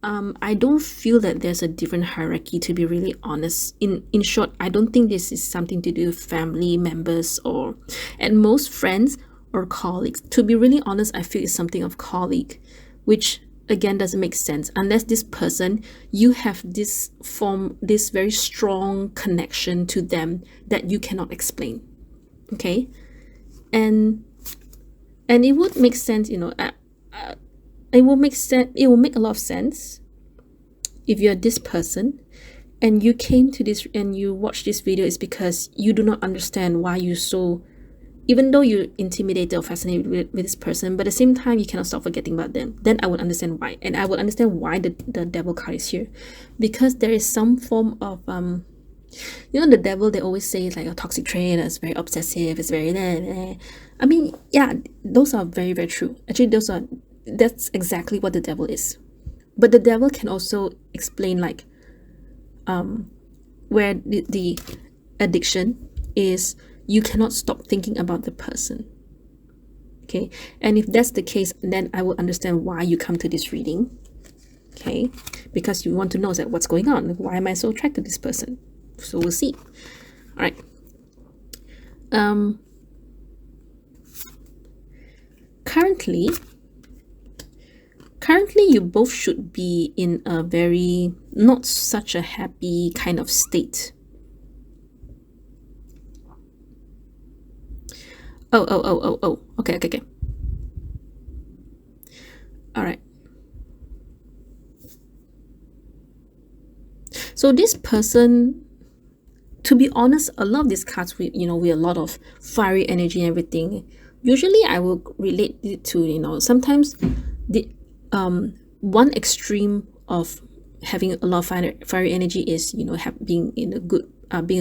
[SPEAKER 1] I don't feel that there's a different hierarchy, to be really honest. In short, I don't think this is something to do with family members or at most friends or colleagues. To be really honest, I feel it's something of colleague, which again doesn't make sense unless this person, you have this very strong connection to them that you cannot explain. Okay. And it would make sense, it will make sense. It will make a lot of sense if you're this person and you came to this and you watch this video, is because you do not understand why you so, even though you're intimidated or fascinated with this person, but at the same time you cannot stop forgetting about them. Then I would understand why, and I would understand why the Devil card is here, because there is some form of the Devil, they always say it's like a toxic trait, it's very obsessive, it's very I mean, yeah, those are very, very true. Actually, that's exactly what the Devil is. But the Devil can also explain, like, where the addiction is, you cannot stop thinking about the person. Okay, and if that's the case, then I will understand why you come to this reading. Okay, because you want to know that what's going on. Why am I so attracted to this person? So we'll see. All right. Currently, you both should be in a very not such a happy kind of state. Oh. Okay. All right. So this person, to be honest, a lot of these cards, with a lot of fiery energy and everything, usually I will relate it to, sometimes the one extreme of having a lot of fiery energy is, being a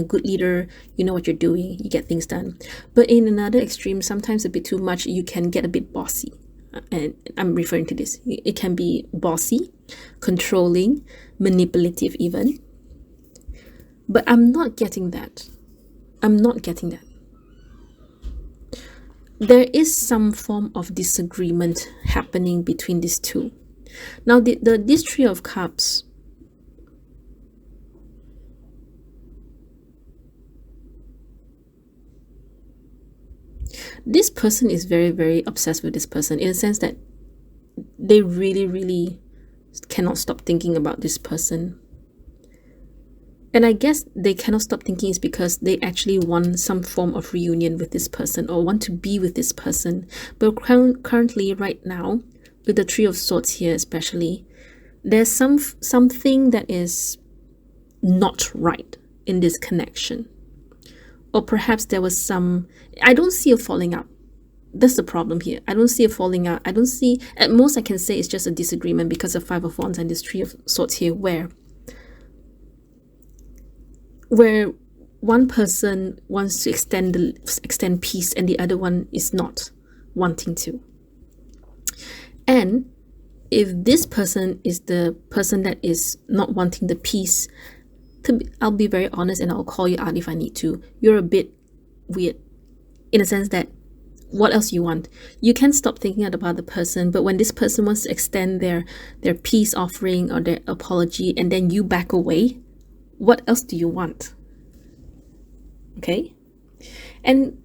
[SPEAKER 1] good leader. You know what you're doing, you get things done. But in another extreme, sometimes a bit too much, you can get a bit bossy. And I'm referring to this. It can be bossy, controlling, manipulative even. But I'm not getting that. There is some form of disagreement happening between these two. Now, this Three of Cups, this person is very, very obsessed with this person, in the sense that they really, really cannot stop thinking about this person. And I guess they cannot stop thinking is because they actually want some form of reunion with this person or want to be with this person. But currently, right now, with the Three of Swords here especially, there's something that is not right in this connection. Or perhaps there was some... I don't see a falling out. That's the problem here. I don't see a falling out. I don't see... At most I can say it's just a disagreement because of Five of Wands and this Three of Swords here, where one person wants to extend peace and the other one is not wanting to. And if this person is the person that is not wanting the peace, I'll be very honest and I'll call you out if I need to. You're a bit weird in a sense that what else you want? You can't stop thinking about the person, but when this person wants to extend their peace offering or their apology and then you back away, what else do you want? Okay? And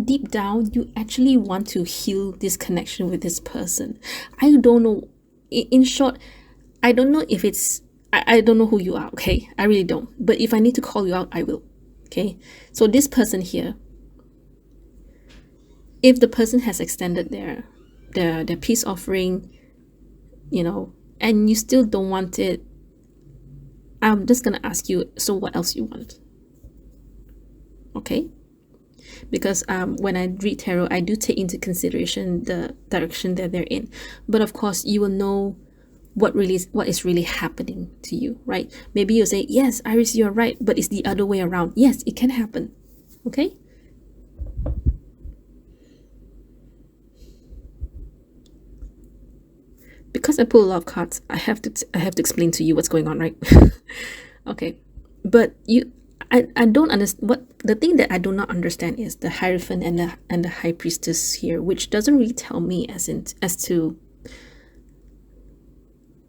[SPEAKER 1] deep down, you actually want to heal this connection with this person. I don't know. In short, I don't know if it's... I don't know who you are, okay? I really don't. But if I need to call you out, I will. Okay? So this person here, if the person has extended their peace offering, you know, and you still don't want it, I'm just gonna ask you, so what else you want? Okay? Because when I read tarot, I do take into consideration the direction that they're in. But of course, you will know what is really happening to you, right? Maybe you'll say, yes, Iris, you're right, but it's the other way around. Yes, it can happen. Okay? Because I pull a lot of cards, I have to explain to you what's going on, right? Okay. But I don't understand what the thing that I do not understand is the Hierophant and the High Priestess here, which doesn't really tell me as to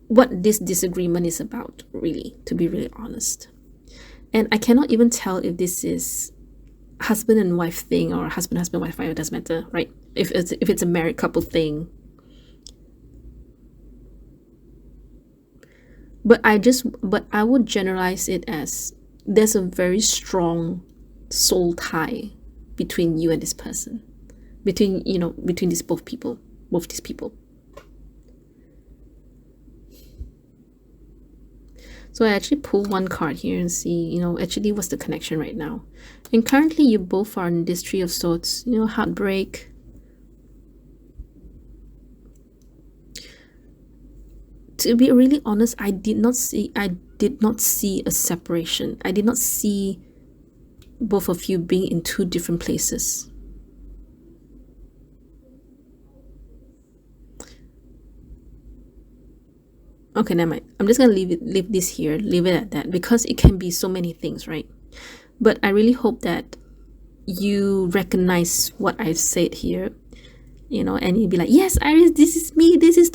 [SPEAKER 1] what this disagreement is about, really, to be really honest. And I cannot even tell if this is husband and wife thing or husband wife, it doesn't matter, right? If it's a married couple thing. But I would generalize it as there's a very strong soul tie between you and this person, between these both these people. So I actually pull one card here and see, actually what's the connection right now. And currently you both are in this Three of Swords, heartbreak. To be really honest, I did not see a separation. I did not see both of you being in two different places. Okay, never mind. I'm just gonna leave this here, leave it at that, because it can be so many things, right? But I really hope that you recognize what I've said here, and you'd be like, yes, Iris, this is me, this is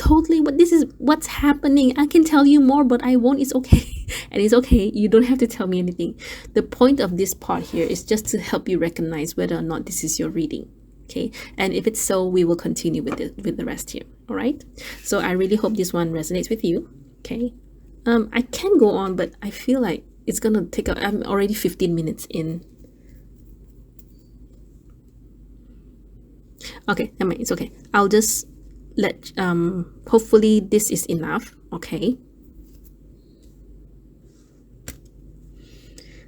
[SPEAKER 1] what's happening. I can tell you more, but I won't. It's okay. And it's okay, you don't have to tell me anything. The point of this part here is just to help you recognize whether or not this is your reading. Okay, and if it's so, we will continue with the rest here. All right, so I really hope this one resonates with you. Okay, I can go on, but I feel like it's gonna take I'm already 15 minutes in. Okay, never mind, it's okay. I'll just let hopefully this is enough. Okay,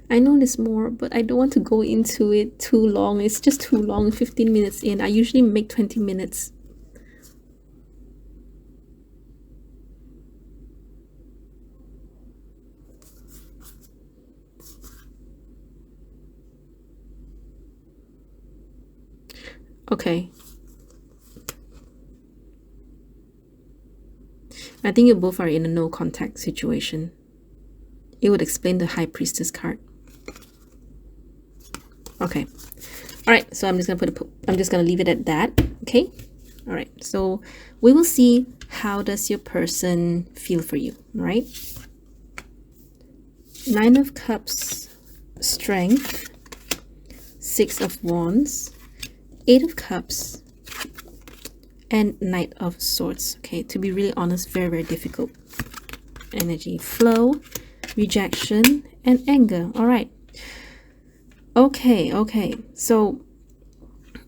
[SPEAKER 1] I know there's more, but I don't want to go into it too long. It's just too long. 15 minutes in. I usually make 20 minutes. Okay. I think you both are in a no contact situation. It would explain the High Priestess card. Okay. All right. So I'm just gonna leave it at that. Okay. All right. So we will see, how does your person feel for you? All right. Nine of Cups, Strength, Six of Wands, Eight of Cups, and Knight of Swords. Okay. To be really honest, very, very difficult energy flow. rejection, and anger. All right. Okay. So,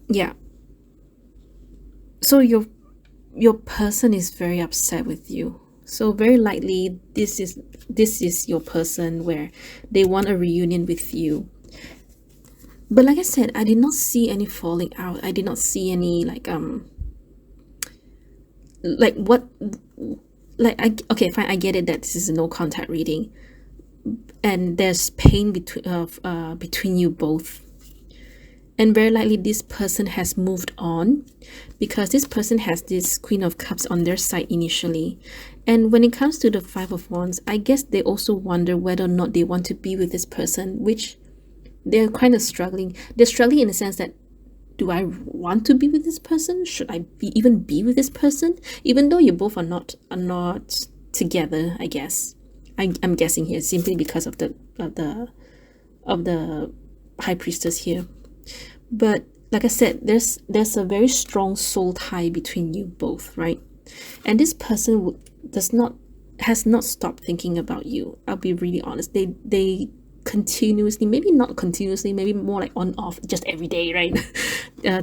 [SPEAKER 1] yeah. So your person is very upset with you. So very likely this is your person where they want a reunion with you. But like I said, I did not see any falling out. I did not see any like what like okay, fine, I get it that this is a no contact reading and there's pain between you both. And very likely this person has moved on because this person has this Queen of Cups on their side initially. And when it comes to the Five of Wands, I guess they also wonder whether or not they want to be with this person, which they're kind of struggling. They're struggling in the sense that, do I want to be with this person? Should I even be with this person? Even though you both are not together, I guess. I'm guessing here simply because of the High Priestess here. But like I said, there's a very strong soul tie between you both, right? And this person has not stopped thinking about you. I'll be really honest. They continuously, maybe not continuously, maybe more like on off, just every day, right?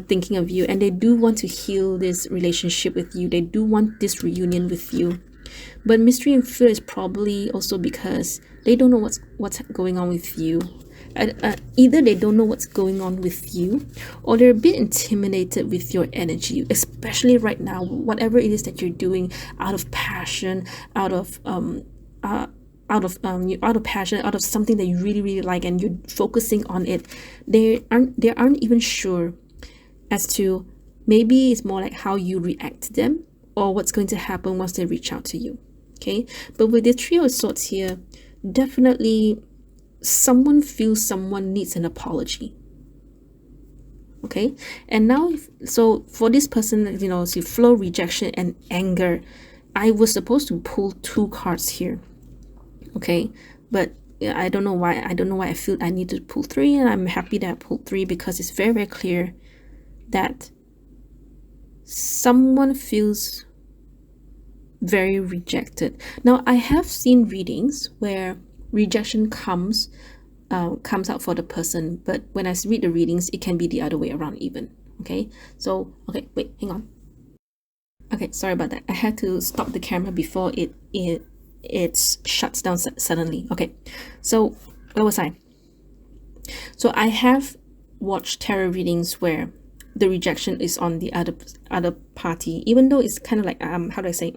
[SPEAKER 1] Thinking of you, and they do want to heal this relationship with you. They do want this reunion with you. But mystery and fear is probably also because they don't know what's going on with you. Either they don't know what's going on with you, or they're a bit intimidated with your energy, especially right now. Whatever it is that you're doing, out of passion, out of passion, out of something that you really like, and you're focusing on it, they aren't even sure as to, maybe it's more like how you react to them or what's going to happen once they reach out to you. Okay, but with the Trio of Swords here, definitely someone feels someone needs an apology. Okay, and now so for this person, see flow, rejection, and anger. I was supposed to pull 2 cards here. Okay, but I don't know why I feel I need to pull 3, and I'm happy that I pulled 3 because it's very clear that someone feels very rejected. Now, I have seen readings where rejection comes out for the person, but when I read the readings, it can be the other way around even. Okay, so okay, wait, hang on. Okay, sorry about that. I had to stop the camera before it shuts down suddenly. Okay, so where was I? So I have watched tarot readings where the rejection is on the other party, even though it's kind of like how do I say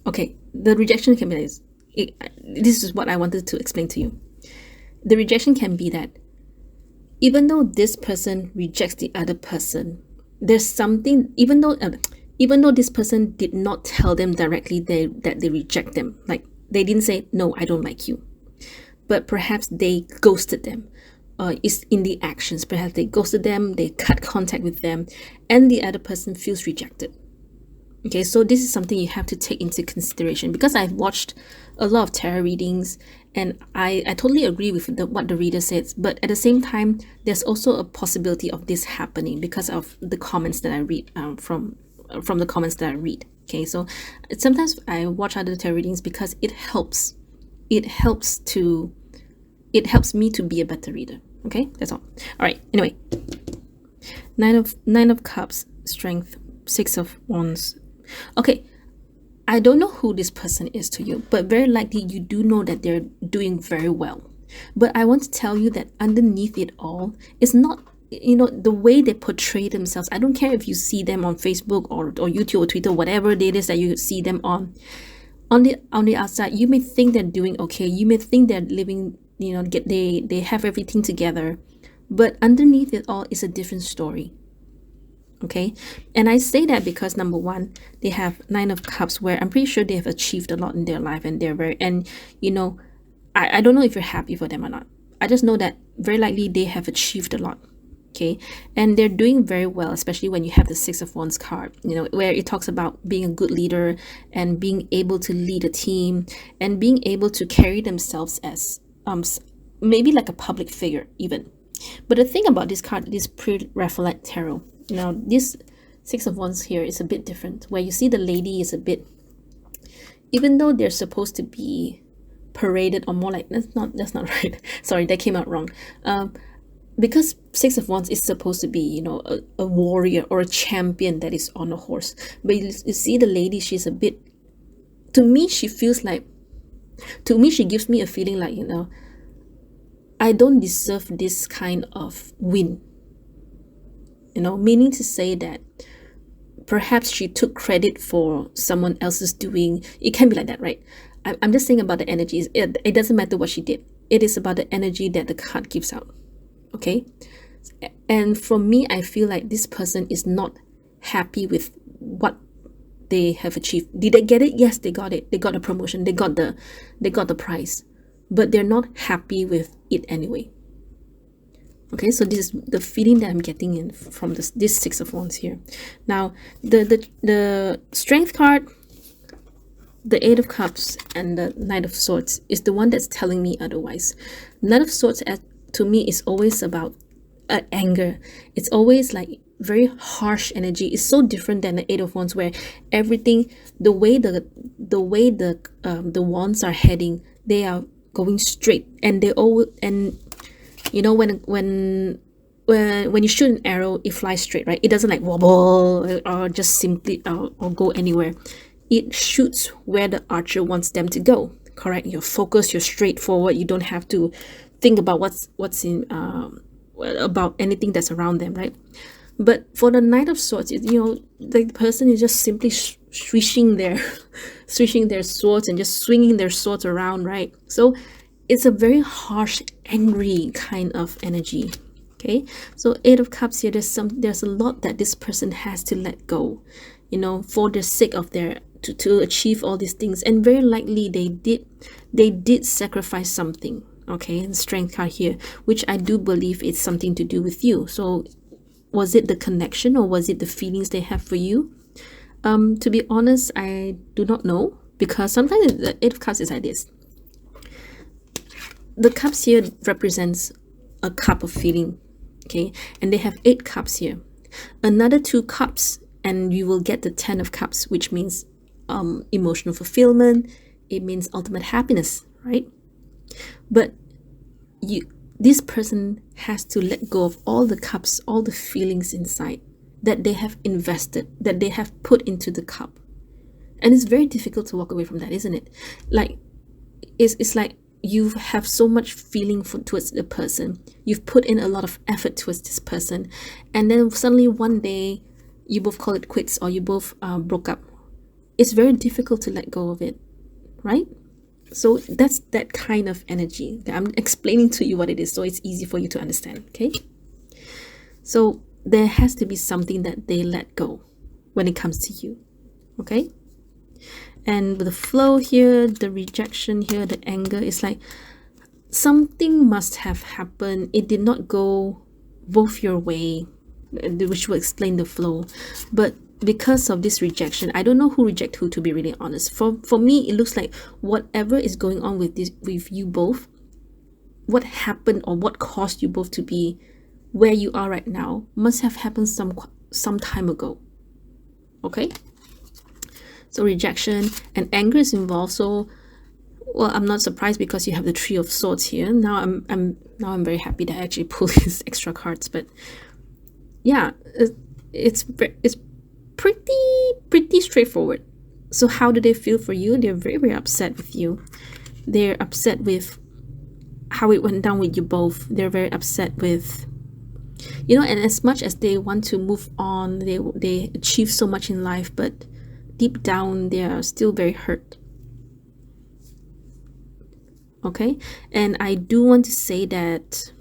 [SPEAKER 1] okay, the rejection can be this. This is what I wanted to explain to you. The rejection can be that even though this person rejects the other person, there's something, even though this person did not tell them directly that they reject them, like they didn't say, no, I don't like you, but perhaps they ghosted them. It's in the actions. Perhaps they ghosted them, they cut contact with them, and the other person feels rejected. Okay, so this is something you have to take into consideration, because I've watched a lot of tarot readings and I totally agree with what the reader says, but at the same time, there's also a possibility of this happening because of the comments that I read from the comments that I read. Okay, so sometimes I watch other tarot readings because it helps me to be a better reader. Okay, that's all. All right, anyway, nine of cups, strength, 6 of wands. Okay, I don't know who this person is to you, but very likely you do know that they're doing very well. But I want to tell you that underneath it all, it's not, the way they portray themselves. I don't care if you see them on Facebook or YouTube or Twitter, whatever it is that you see them on the outside, you may think they're doing okay. You may think they're living, they have everything together, but underneath it all is a different story. Okay, and I say that because number one, they have 9 of cups, where I'm pretty sure they have achieved a lot in their life, and they're very, and I don't know if you're happy for them or not. I just know that very likely they have achieved a lot. Okay, and they're doing very well, especially when you have the 6 of wands card, where it talks about being a good leader and being able to lead a team and being able to carry themselves as maybe like a public figure even. But the thing about this card, this pre-Raphaelite tarot, now this Six of Wands here is a bit different, where you see the lady is a bit, even though they're supposed to be paraded, or more like, that's not right. Sorry, that came out wrong. Because Six of Wands is supposed to be, you know, a warrior or a champion that is on a horse. But you see the lady, she's a bit, to me, she feels like, to me, she gives me a feeling like, you know, I don't deserve this kind of win. You know, meaning to say that perhaps she took credit for someone else's doing. It can be like that, right? I'm just saying about the energies. It doesn't matter what she did. It is about the energy that the card gives out. Okay? And for me, I feel like this person is not happy with what they have achieved. Did they get it? Yes, they got it. They got a promotion. They got the prize. But they're not happy with it anyway. Okay, so this is the feeling that I'm getting in from this Six of Wands here. Now, the Strength card, the Eight of Cups, and the Knight of Swords is the one that's telling me otherwise. Knight of Swords, to me, is always about anger. It's always like very harsh energy. It's so different than the Eight of Wands, where everything, the way the wands are heading, they are going straight, and they all, and you know, when you shoot an arrow, it flies straight, right? It doesn't like wobble or just simply or go anywhere. It shoots where the archer wants them to go. Correct? You're focused. You're straightforward. You don't have to think about what's in about anything that's around them, right? But for the Knight of Swords, you know, the person is just simply swishing their swishing their swords and just swinging their swords around, right? So it's a very harsh, angry kind of energy. Okay, so Eight of Cups here, there's a lot that this person has to let go, you know, for the sake of their to achieve all these things, and very likely they did sacrifice something. Okay, and Strength card here, which I do believe it's something to do with you. So was it the connection, or was it the feelings they have for you? To be honest, I do not know, because sometimes the Eight of Cups is like this. The cups here represents a cup of feeling, okay, and they have 8 cups here. Another 2 cups and you will get the 10 of Cups, which means emotional fulfillment. It means ultimate happiness, right? But this person has to let go of all the cups, all the feelings inside that they have invested, that they have put into the cup. And it's very difficult to walk away from that, isn't it? Like, it's like you have so much feeling towards the person. You've put in a lot of effort towards this person. And then suddenly one day, you both call it quits, or you both broke up. It's very difficult to let go of it, right? So that's that kind of energy. I'm explaining to you what it is, so it's easy for you to understand, okay? So there has to be something that they let go when it comes to you, okay? And with the flow here, the rejection here, the anger, is like something must have happened. It did not go both your way, which will explain the flow. But because of this rejection, I don't know who reject who, to be really honest. For me, it looks like whatever is going on with you both, what happened or what caused you both to be where you are right now, must have happened some time ago. Okay? So rejection and anger is involved. So, well, I'm not surprised because you have the Three of Swords here. Now I'm very happy that I actually pulled these extra cards. But yeah, it's pretty straightforward. So how do they feel for you? They're very, very upset with you. They're upset with how it went down with you both. They're very upset with, you know, and as much as they want to move on, they achieve so much in life, but deep down they are still very hurt. Okay, and I do want to say that,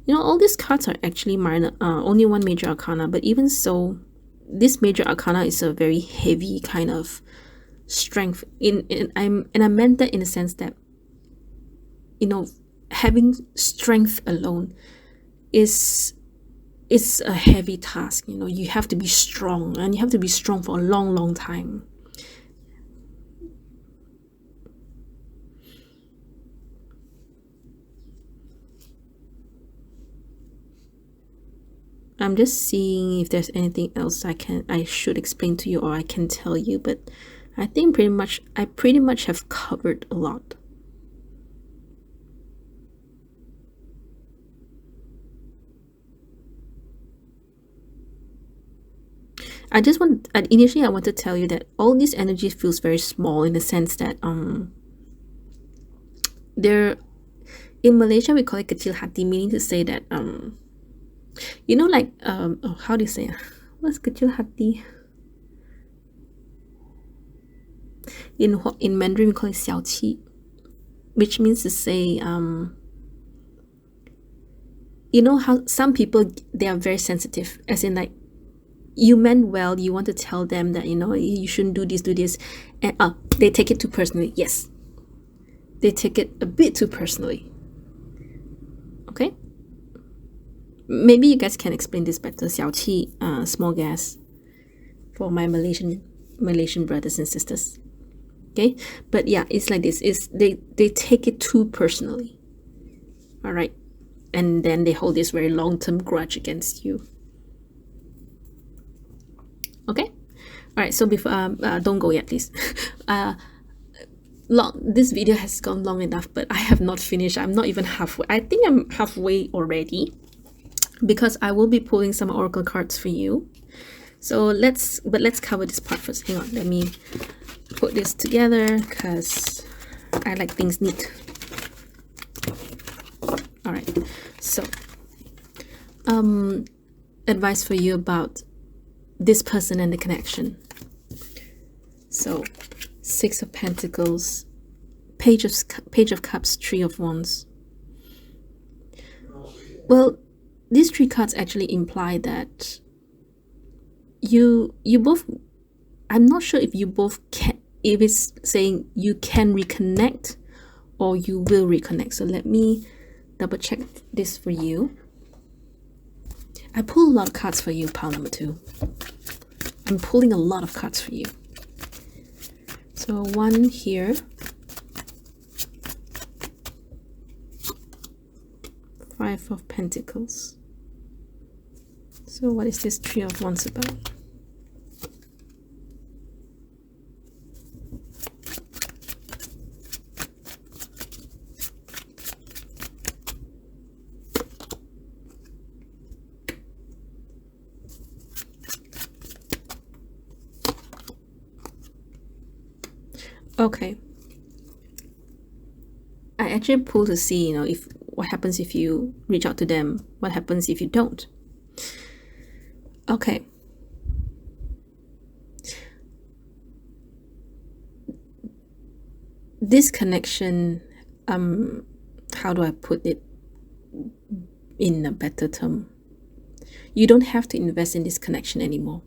[SPEAKER 1] you know, all these cards are actually minor, only one major arcana, but even so, this major arcana is a very heavy kind of strength. I meant that in the sense that, you know, having strength alone is a heavy task. You know, you have to be strong, and you have to be strong for a long time. I'm just seeing if there's anything else I should explain to you or I can tell you, but I think I pretty much have covered a lot. Initially I want to tell you that all this energy feels very small, in the sense that there in Malaysia we call it kecil hati, meaning to say that you know, like oh, how do you say what's kecil hati? In Mandarin we call it 小气, which means to say you know how some people, they are very sensitive, as in like you meant well, you want to tell them that, you know, you shouldn't do this, and they take it too personally. Yes, they take it a bit too personally. Okay, maybe you guys can explain this better. 小气, small gas, for my Malaysian brothers and sisters. Okay, but yeah, it's like this. They take it too personally. All right, and then they hold this very long-term grudge against you. Okay, all right. So before don't go yet, please. This video has gone long enough, but I have not finished. I'm not even halfway. I think I'm halfway already, because I will be pulling some oracle cards for you. So let's cover this part first. Hang on, let me put this together because I like things neat. All right, so advice for you about this person and the connection. So 6 of Pentacles, Page of Cups, Three of Wands. Well, these 3 cards actually imply that you both, I'm not sure if you both can, if it's saying you can reconnect or you will reconnect. So let me double check this for you. I pull a lot of cards for you, pile number 2. I'm pulling a lot of cards for you. So 1 here, 5 of Pentacles. So what is this 3 of Wands about? Okay, I actually pull to see, you know, if what happens if you reach out to them, what happens if you don't. Okay, this connection, how do I put it in a better term? You don't have to invest in this connection anymore.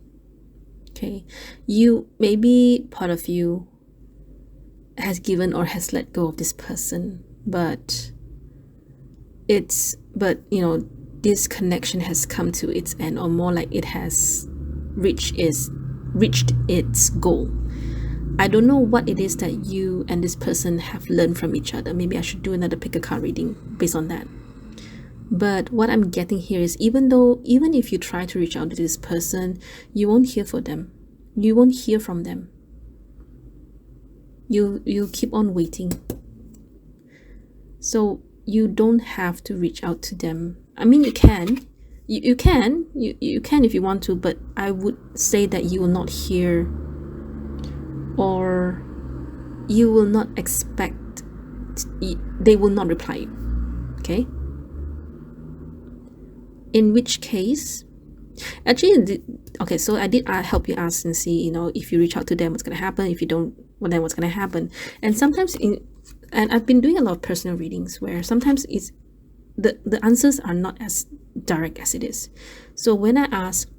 [SPEAKER 1] Okay, maybe part of you has given or has let go of this person, but you know, this connection has come to its end, or more like it has reached its goal. I don't know what it is that you and this person have learned from each other. Maybe I should do another pick a card reading based on that. But what I'm getting here is, even if you try to reach out to this person, you won't hear from them. You won't hear from them. You keep on waiting. So you don't have to reach out to them. I mean, you can if you want to, but I would say that you will not hear, or you will not expect, they will not reply you. Okay, in which case, actually, okay, so I did help you ask and see, you know, if you reach out to them, what's going to happen. If you don't, well, then what's going to happen. And sometimes and I've been doing a lot of personal readings where sometimes it's the answers are not as direct as it is. So when I ask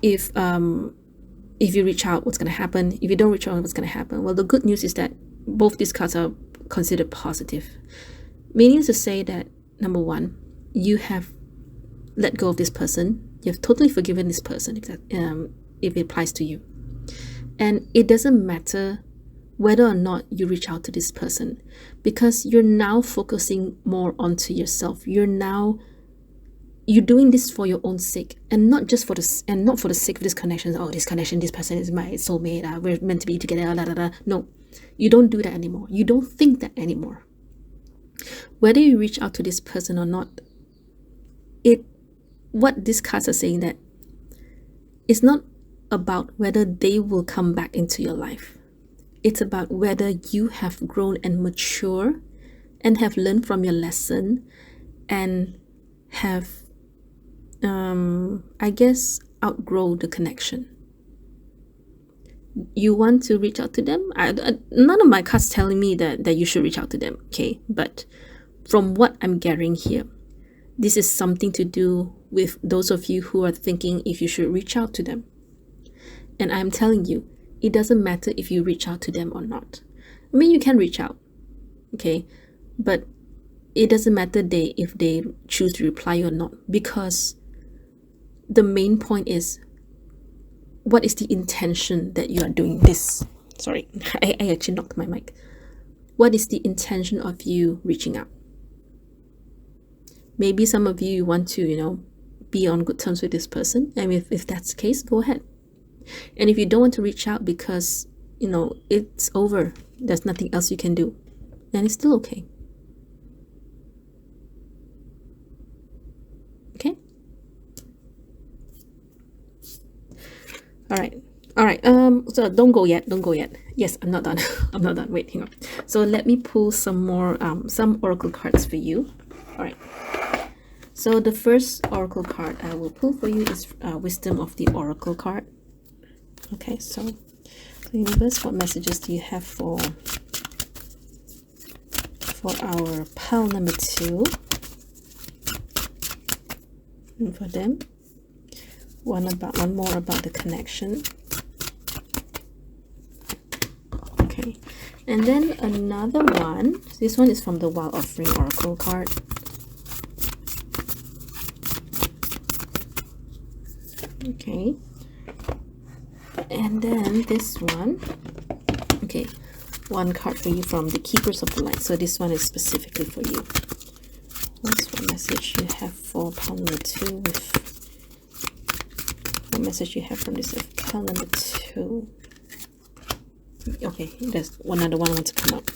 [SPEAKER 1] if you reach out, what's going to happen? If you don't reach out, what's going to happen? Well, the good news is that both these cards are considered positive, meaning to say that, number 1, you have let go of this person. You've totally forgiven this person, if it applies to you. And it doesn't matter whether or not you reach out to this person, because you're now focusing more onto yourself. You're now you're doing this for your own sake, and not just for not for the sake of this connection. Oh, this connection, this person is my soulmate. We're meant to be together. Da, da, da. No, you don't do that anymore. You don't think that anymore. Whether you reach out to this person or not, what these cards are saying, that it's not about whether they will come back into your life. It's about whether you have grown and mature and have learned from your lesson and have, I guess, outgrow the connection. You want to reach out to them? None of my cards telling me that you should reach out to them, okay? But from what I'm gathering here, this is something to do with those of you who are thinking if you should reach out to them. And I'm telling you, it doesn't matter if you reach out to them or not. I mean, you can reach out, okay? But it doesn't matter if they choose to reply or not, because the main point is, what is the intention that you are doing this? Sorry, I actually knocked my mic. What is the intention of you reaching out? Maybe some of you want to, be on good terms with this person. And if that's the case, go ahead. And if you don't want to reach out because, it's over, there's nothing else you can do, then it's still okay. Okay? All right. So don't go yet. Yes, I'm not done. I'm not done. Wait, hang on. So let me pull some more, some oracle cards for you. All right. So the first oracle card I will pull for you is Wisdom of the Oracle card. Okay, so universe, what messages do you have for our pile number 2? And for them, one more about the connection. Okay, and then another one. This one is from the Wild Offering Oracle card. Okay, and then this one. Okay, one card for you from the Keepers of the Light. So this one is specifically for you. What's what message you have for pile number 2? What message you have from this pile number 2? Okay, there's another one wants to come up.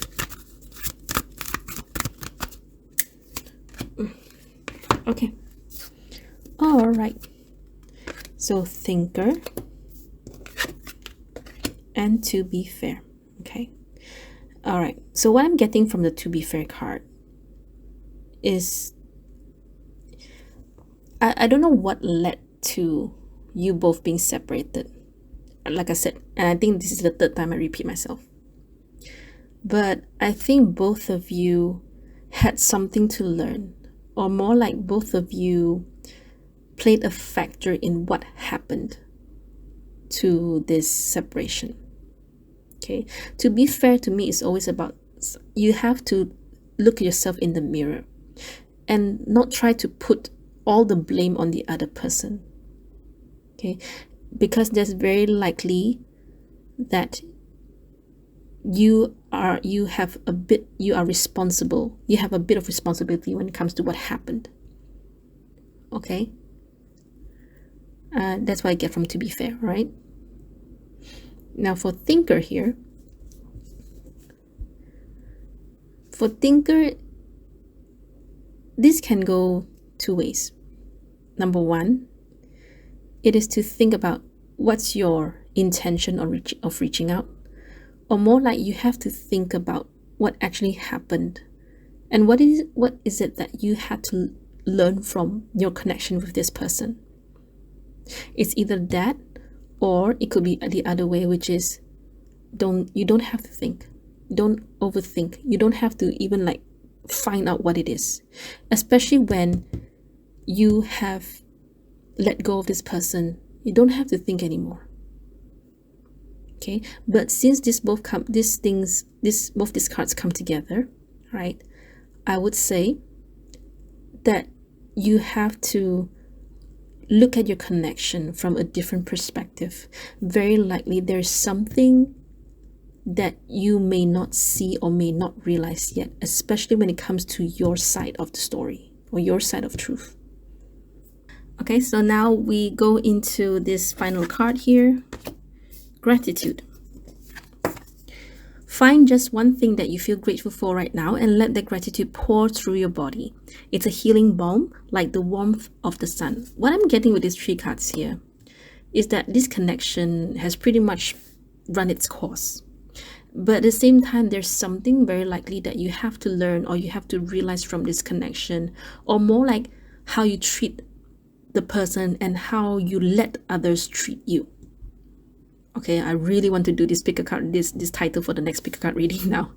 [SPEAKER 1] Okay, all right. So Thinker and To Be Fair. Okay, all right. So what I'm getting from the To Be Fair card is, I don't know what led to you both being separated. Like I said, and I think this is the third time I repeat myself, but I think both of you had something to learn, or more like both of you played a factor in what happened to this separation. Okay, to be fair to me is always about, you have to look at yourself in the mirror and not try to put all the blame on the other person. Okay, because there's very likely that you are responsible. You have a bit of responsibility when it comes to what happened. Okay, that's what I get from To Be Fair, right? Now for Thinker here, for Thinker, this can go two ways. Number one, it is to think about what's your intention of reaching out, or more like you have to think about what actually happened and what is it that you had to learn from your connection with this person. It's either that, or it could be the other way, which is you don't have to think, don't overthink, you don't have to even find out what it is, especially when you have let go of this person. You don't have to think anymore. Okay, but since both these cards come together, right, I would say that you have to look at your connection from a different perspective. Very likely there's something that you may not see or may not realize yet, especially when it comes to your side of the story or your side of truth. Okay, so now we go into this final card here, gratitude. Find just one thing that you feel grateful for right now and let that gratitude pour through your body. It's a healing balm, like the warmth of the sun. What I'm getting with these 3 cards here is that this connection has pretty much run its course. But at the same time, there's something very likely that you have to learn or you have to realize from this connection, or more like how you treat the person and how you let others treat you. Okay, I really want to do this pick a card, this title for the next pick a card reading now.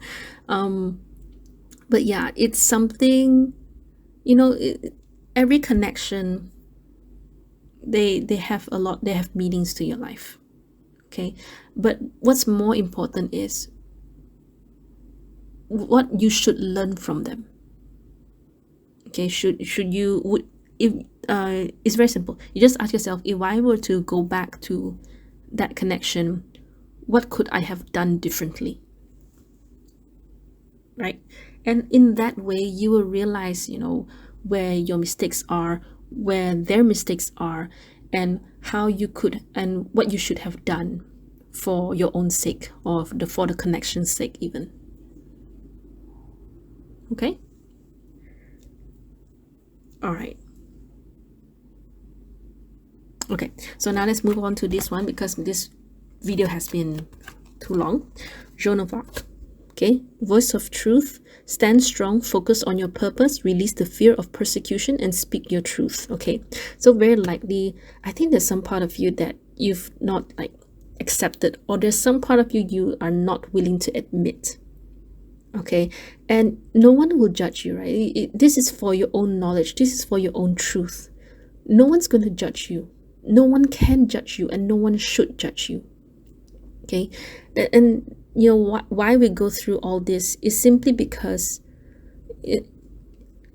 [SPEAKER 1] But yeah, it's something, you know, every connection, they have meanings to your life. Okay, but what's more important is what you should learn from them. Okay, it's very simple. You just ask yourself, if I were to go back to that connection, what could I have done differently? Right? And in that way, you will realize, you know, where your mistakes are, where their mistakes are, and how you could and what you should have done for your own sake, or for the connection's sake even. Okay? All right. Okay, so now let's move on to this one, because this video has been too long. Joan of Arc. Okay, voice of truth. Stand strong, focus on your purpose, release the fear of persecution, and speak your truth. Okay, so very likely, I think there's some part of you that you've not like accepted, or there's some part of you are not willing to admit. Okay, and no one will judge you, right? This is for your own knowledge. This is for your own truth. No one's going to judge you. No one can judge you, and no one should judge you. Okay, and you know why we go through all this is simply because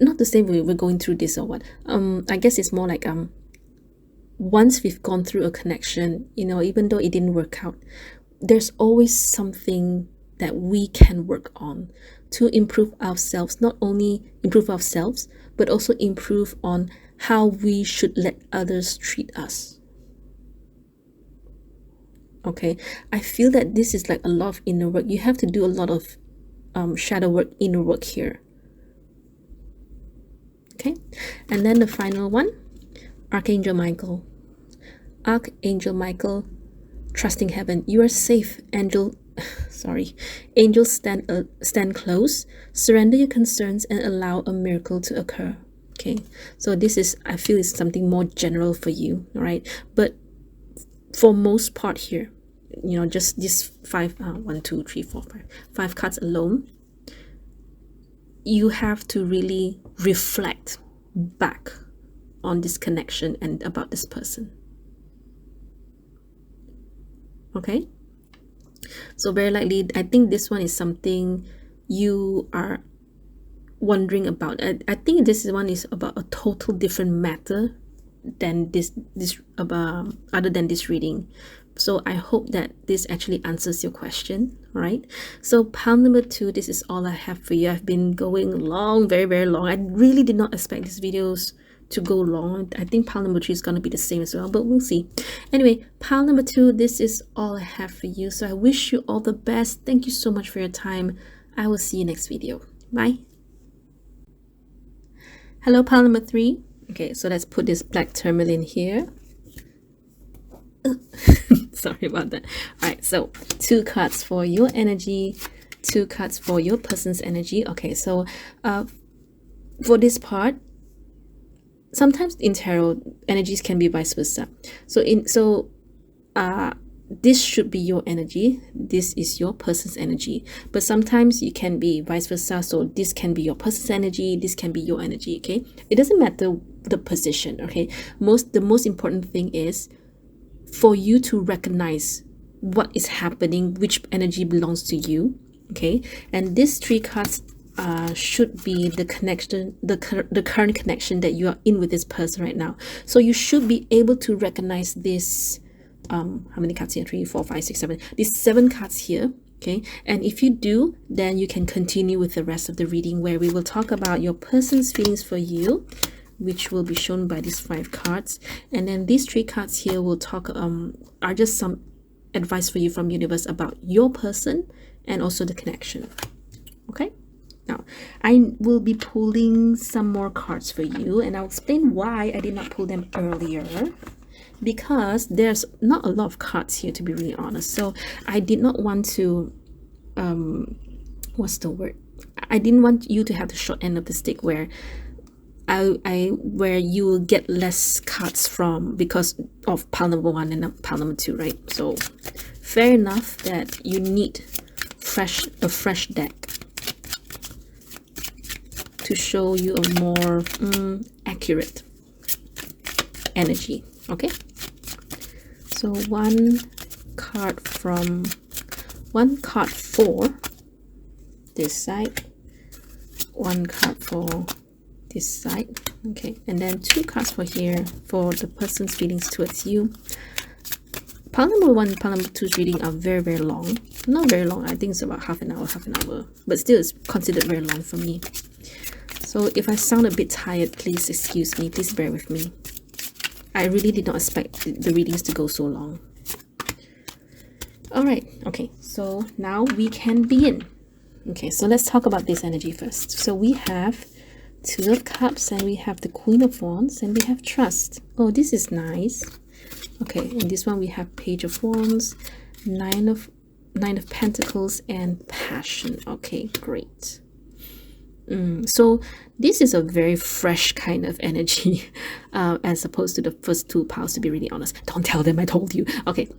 [SPEAKER 1] not to say we're going through this or what. I guess it's more like once we've gone through a connection, you know, even though it didn't work out, there's always something that we can work on to improve ourselves. Not only improve ourselves, but also improve on how we should let others treat us. Okay, I feel that this is like a lot of inner work. You have to do a lot of shadow work, inner work here. Okay, and then the final one, Archangel Michael. Archangel Michael, trusting heaven. You are safe, angel. Angels stand close. Surrender your concerns and allow a miracle to occur. Okay, so this is, I feel, is something more general for you. All right, but for most part here, you know, just this 5 1 2 3 4 5 cards alone, you have to really reflect back on this connection and about this person. Okay, so very likely, I think this one is something you are wondering about. I think this one is about a total different matter than this about other than this reading. So I hope that this actually answers your question. All right, so pile number 2, this is all I have for you. I've been going long, very, very long. I really did not expect these videos to go long. I think pile number 3 is going to be the same as well, but we'll see. Anyway, pile number 2, this is all I have for you. So I wish you all the best. Thank you so much for your time. I will see you next video. Bye. Hello, pile number 3. Okay, so let's put this black tourmaline here. Sorry about that. All right, so 2 cards for your energy, 2 cards for your person's energy. Okay, so for this part, sometimes in tarot, energies can be vice versa. So this should be your energy, this is your person's energy, but sometimes you can be vice versa. So this can be your person's energy, this can be your energy. Okay, it doesn't matter the position. Okay, the most important thing is for you to recognize what is happening, which energy belongs to you. Okay, and these 3 cards should be the connection, the current connection that you are in with this person right now. So you should be able to recognize this how many cards here? 3 4 5 6 7, these 7 cards here. Okay, and if you do, then you can continue with the rest of the reading, where we will talk about your person's feelings for you, which will be shown by these 5 cards, and then these 3 cards here will talk are just some advice for you from universe about your person and also the connection. Okay, now I will be pulling some more cards for you, and I'll explain why I did not pull them earlier, because there's not a lot of cards here, to be really honest. So I did not want to what's the word, I didn't want you to have the short end of the stick where where you will get less cards from because of pile number 1 and pile number 2, right? So fair enough that you need a fresh deck to show you a more accurate energy. Okay, so one card for this side, 1 card for this side, okay, and then 2 cards for here for the person's feelings towards you. Pile number 1, pile number 2's reading are very, very long. Not very long, I think it's about half an hour, but still it's considered very long for me. So if I sound a bit tired, please excuse me, please bear with me. I really did not expect the readings to go so long. Alright, okay, so now we can begin. Okay, so let's talk about this energy first. So we have 2 of Cups, and we have the Queen of Wands, and we have Trust. Oh, this is nice. Okay, in this one we have Page of Wands, 9 of Pentacles, and Passion. Okay, great. So this is a very fresh kind of energy, as opposed to the first 2 piles, to be really honest. Don't tell them I told you. Okay,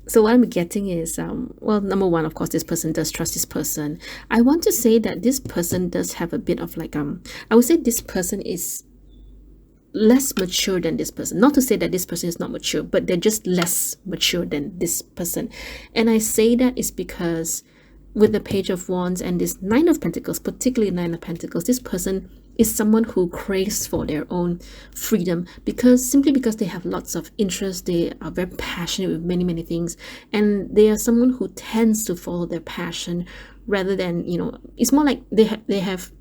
[SPEAKER 1] so what I'm getting is, well, number 1, of course, this person does trust this person. I want to say that this person does have a bit of like, I would say this person is less mature than this person. Not to say that this person is not mature, but they're just less mature than this person. And I say that is because with the Page of Wands and this 9 of Pentacles, particularly 9 of Pentacles, this person is someone who craves for their own freedom, simply because they have lots of interest. They are very passionate with many things, and they are someone who tends to follow their passion rather than, you know, it's more like they have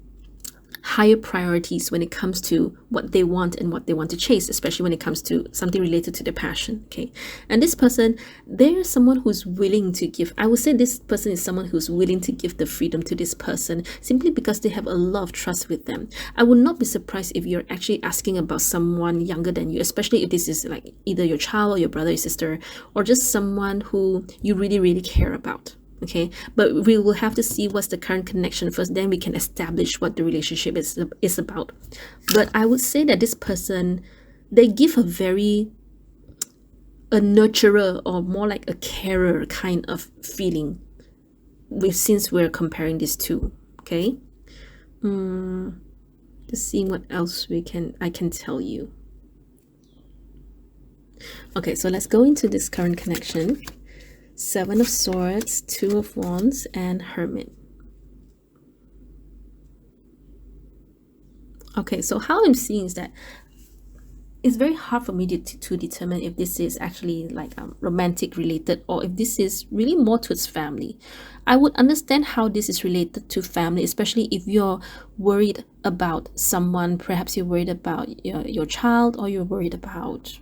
[SPEAKER 1] higher priorities when it comes to what they want and what they want to chase, especially when it comes to something related to their passion. Okay, and this person, they're someone who's willing to give, I would say this person is someone who's willing to give the freedom to this person simply because they have a lot of trust with them. I would not be surprised if you're actually asking about someone younger than you, especially if this is like either your child or your brother or sister, or just someone who you really care about. Okay, but we will have to see what's the current connection first, then we can establish what the relationship is about. But I would say that this person, they give a nurturer, or more like a carer kind of feeling, since we're comparing these 2. Okay, just seeing what else I can tell you. Okay, so let's go into this current connection. 7 of Swords, 2 of Wands, and Hermit. Okay, so how I'm seeing is that it's very hard for me to determine if this is actually like romantic related, or if this is really more towards family. I would understand how this is related to family, especially if you're worried about someone. Perhaps you're worried about your child, or you're worried about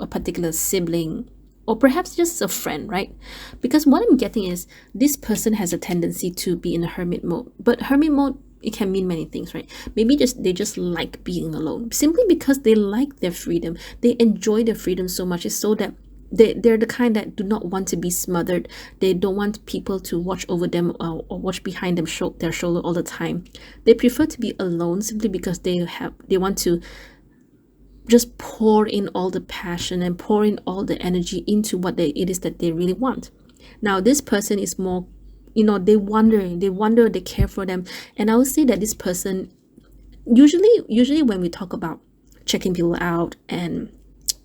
[SPEAKER 1] a particular sibling, or perhaps just a friend, right? Because what I'm getting is this person has a tendency to be in a hermit mode. But hermit mode, it can mean many things, right? Maybe they just like being alone, simply because they like their freedom. They enjoy their freedom so much. It's so that they're the kind that do not want to be smothered. They don't want people to watch over them, or watch behind them, their shoulder all the time. They prefer to be alone simply because they want to just pour in all the passion and pour in all the energy into what it is that they really want. Now this person is more, they wonder, they care for them. And I would say that this person, usually when we talk about checking people out and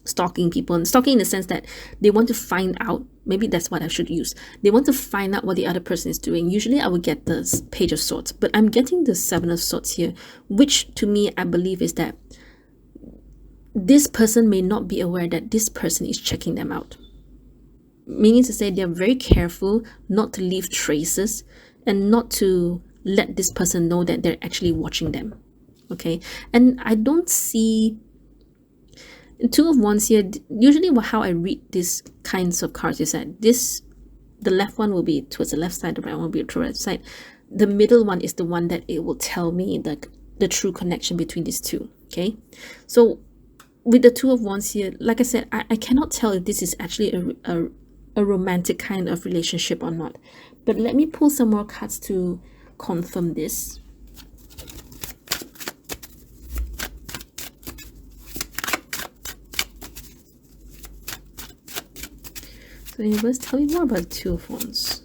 [SPEAKER 1] stalking people, and stalking in the sense that they want to find out, maybe that's what I should use, they want to find out what the other person is doing. Usually I would get the Page of Swords, but I'm getting the 7 of Swords here, which to me, I believe is that this person may not be aware that this person is checking them out. Meaning to say, they're very careful not to leave traces and not to let this person know that they're actually watching them. Okay, and I don't see Two of Wands here. Usually how I read these kinds of cards is that the left one will be towards the left side, the right one will be towards the right side. The middle one is the one that it will tell me the true connection between these two. Okay, so with the Two of Wands here, like I said, I cannot tell if this is actually a romantic kind of relationship or not. But let me pull some more cards to confirm this. So universe, tell me more about the Two of Wands.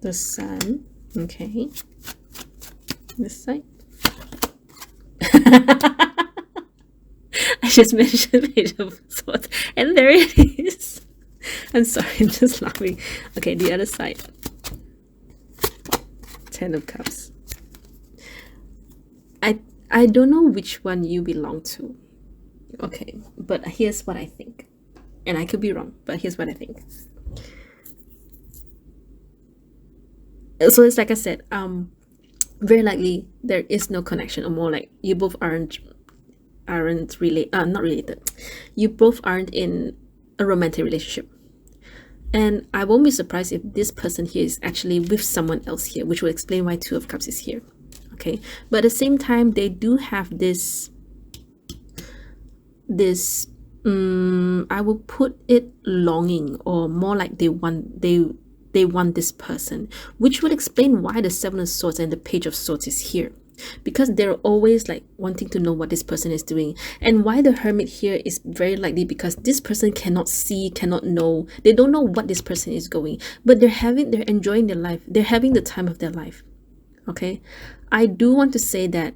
[SPEAKER 1] The Sun. Okay. This side. I just mentioned Page of Swords, and there it is. I'm sorry, I'm just laughing. Okay, the other side. Ten of Cups. I don't know which one you belong to. Okay, but here's what I think. And I could be wrong, but here's what I think. So it's like I said, very likely there is no connection, or more like you both aren't not related. You both aren't in a romantic relationship. And I won't be surprised if this person here is actually with someone else here, which will explain why Two of Cups is here. Okay, but at the same time, they do have this I will put it longing, or more like they want this person, which would explain why the Seven of Swords and the Page of Swords is here, because they're always like wanting to know what this person is doing. And why the Hermit here is very likely because this person cannot see, cannot know, they don't know what this person is going, but they're enjoying their life, they're having the time of their life. Okay, I do want to say that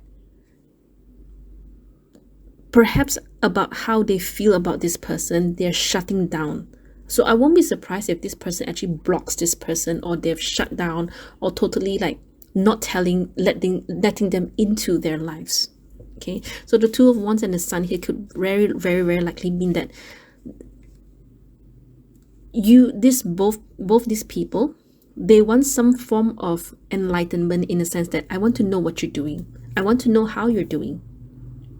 [SPEAKER 1] perhaps about how they feel about this person, they're shutting down. So I won't be surprised if this person actually blocks this person, or they've shut down, or totally like not letting them into their lives. Okay, so the Two of Wands and the Sun here could very, very, very likely mean that both these people, they want some form of enlightenment, in the sense that I want to know what you're doing, I want to know how you're doing.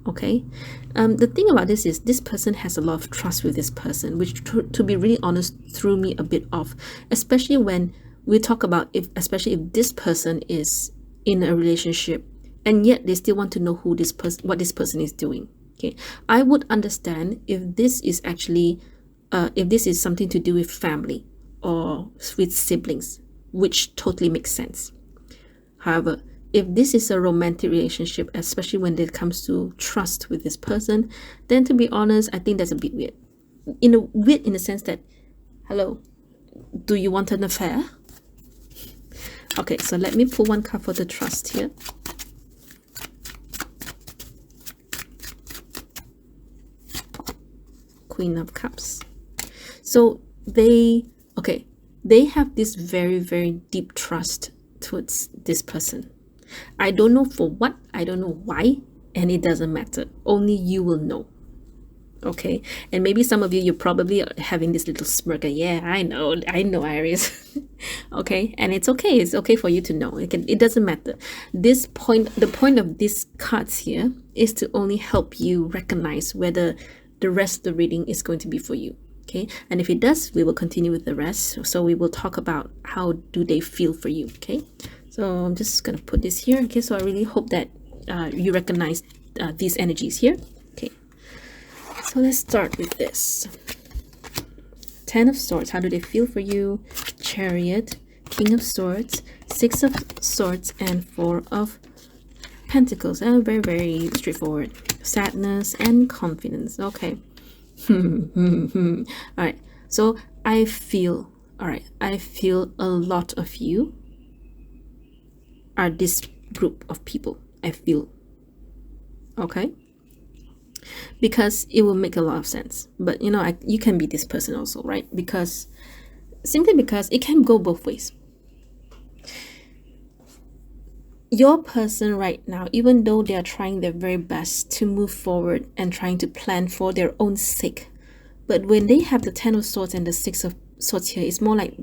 [SPEAKER 1] Okay, the thing about this is this person has a lot of trust with this person, which to be really honest threw me a bit off, especially when we talk about especially if this person is in a relationship and yet they still want to know what this person is doing. Okay, I would understand if this is actually if this is something to do with family or with siblings, which totally makes sense. However, if this is a romantic relationship, especially when it comes to trust with this person, then to be honest, I think that's a bit weird. Weird in the sense that, hello, do you want an affair? Okay, so let me pull one card for the trust here. Queen of Cups. So they have this very, very deep trust towards this person. I don't know for what, I don't know why, and it doesn't matter. Only you will know. Okay, and maybe some of you're probably having this little smirk. Yeah, I know, Iris. Okay, and it's okay for you to know. It doesn't matter. The point of these cards here is to only help you recognize whether the rest of the reading is going to be for you. Okay, and if it does, we will continue with the rest. So we will talk about how do they feel for you. Okay, so I'm just gonna put this here. Okay, so I really hope that you recognize these energies here. Okay, so let's start with this. Ten of Swords, how do they feel for you? Chariot, King of Swords, Six of Swords, and Four of Pentacles. And very, very straightforward. Sadness and confidence. Okay. All right, so I feel a lot of you are this group of people. I feel, okay, because it will make a lot of sense. But you know, you can be this person also, right? Simply because it can go both ways. Your person right now, even though they are trying their very best to move forward and trying to plan for their own sake, but when they have the Ten of Swords and the Six of Swords here, it's more like